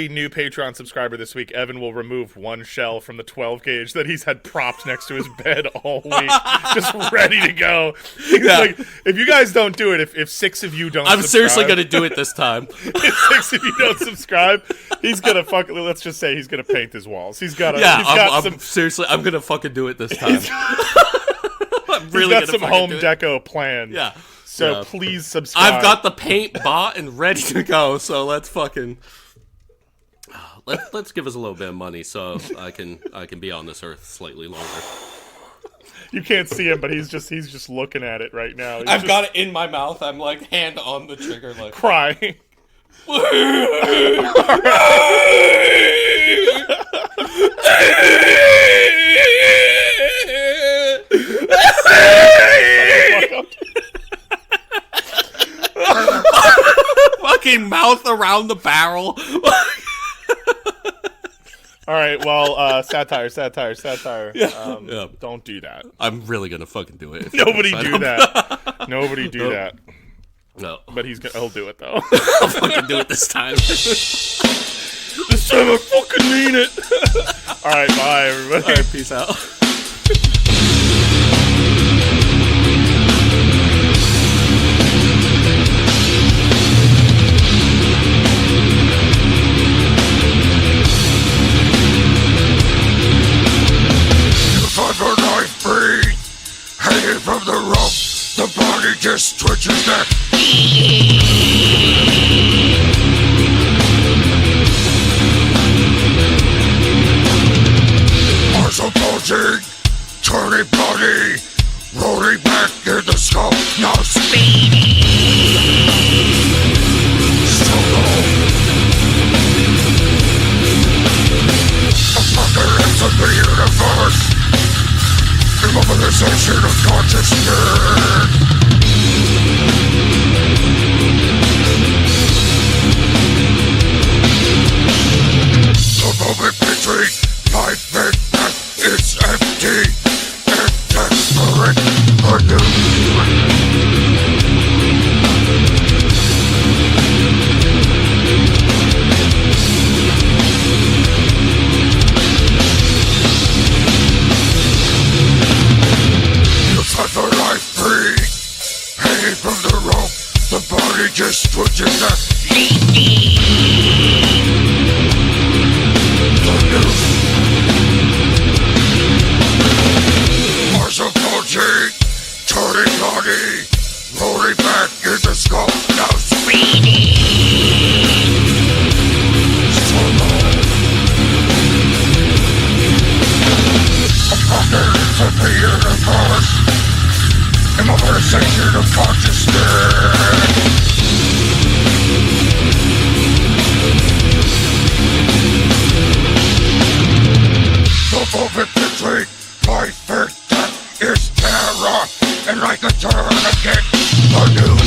new Patreon subscriber this week, Evan will remove one shell from the 12 gauge that he's had propped next to his bed all week, just ready to go. Yeah. Like, if you guys don't do it, if 6 of you don't, I'm seriously gonna do it this time. If 6 of you don't subscribe, he's gonna let's just say he's gonna paint his walls. I'm gonna fucking do it this time. He's got some home deco planned. Yeah. So please subscribe. I've got the paint bought and ready to go. So let's fucking let's give us a little bit of money so I can be on this earth slightly longer. You can't see him, but he's just looking at it right now. I've got it in my mouth. I'm like hand on the trigger, like crying. Fucking mouth around the barrel. All right, well, satire. Yeah. Don't do that. I'm really gonna fucking do it. Nobody do that. Nobody do that. No, But he'll do it though. I'll fucking do it this time. This time I fucking mean it. All right, bye everybody. All right, peace out. Clever knife breed, hanging from the rope, the body just twitches there. Arms are bulging, turning bloody, rolling back in the skull, now speedy. So low. A fucker ends of the universe. Immobilization of consciousness. The moment between life and death is empty and desperate anew. The life free, hanging from the rope, the body just twitches up. The noose. Mars are bulging, turning bloody, rolling back in the skull, now speedy. So low. A fucker into the universe. Immobilization of consciousness. The moment between life and death is terror, and like a tourniquet, anew.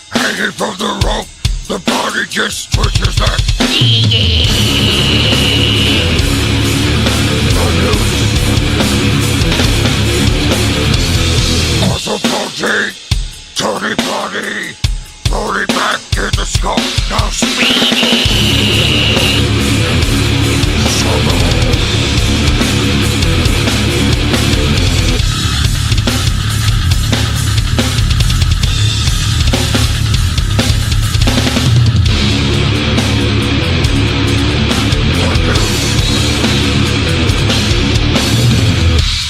Hanging from the rope, the body just twitches that. The noose. Also bulging, turning bloody, rolling back in the skull, now speedy. So low.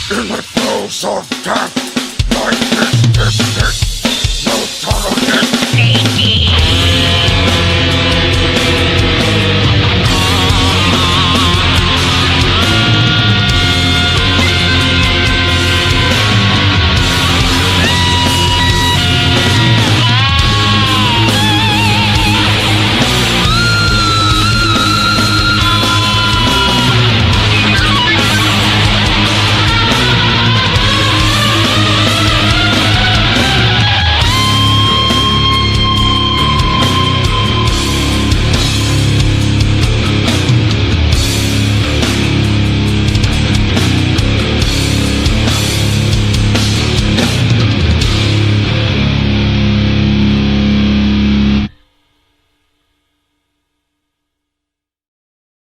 In the throes of death, life is distant, no tolerance.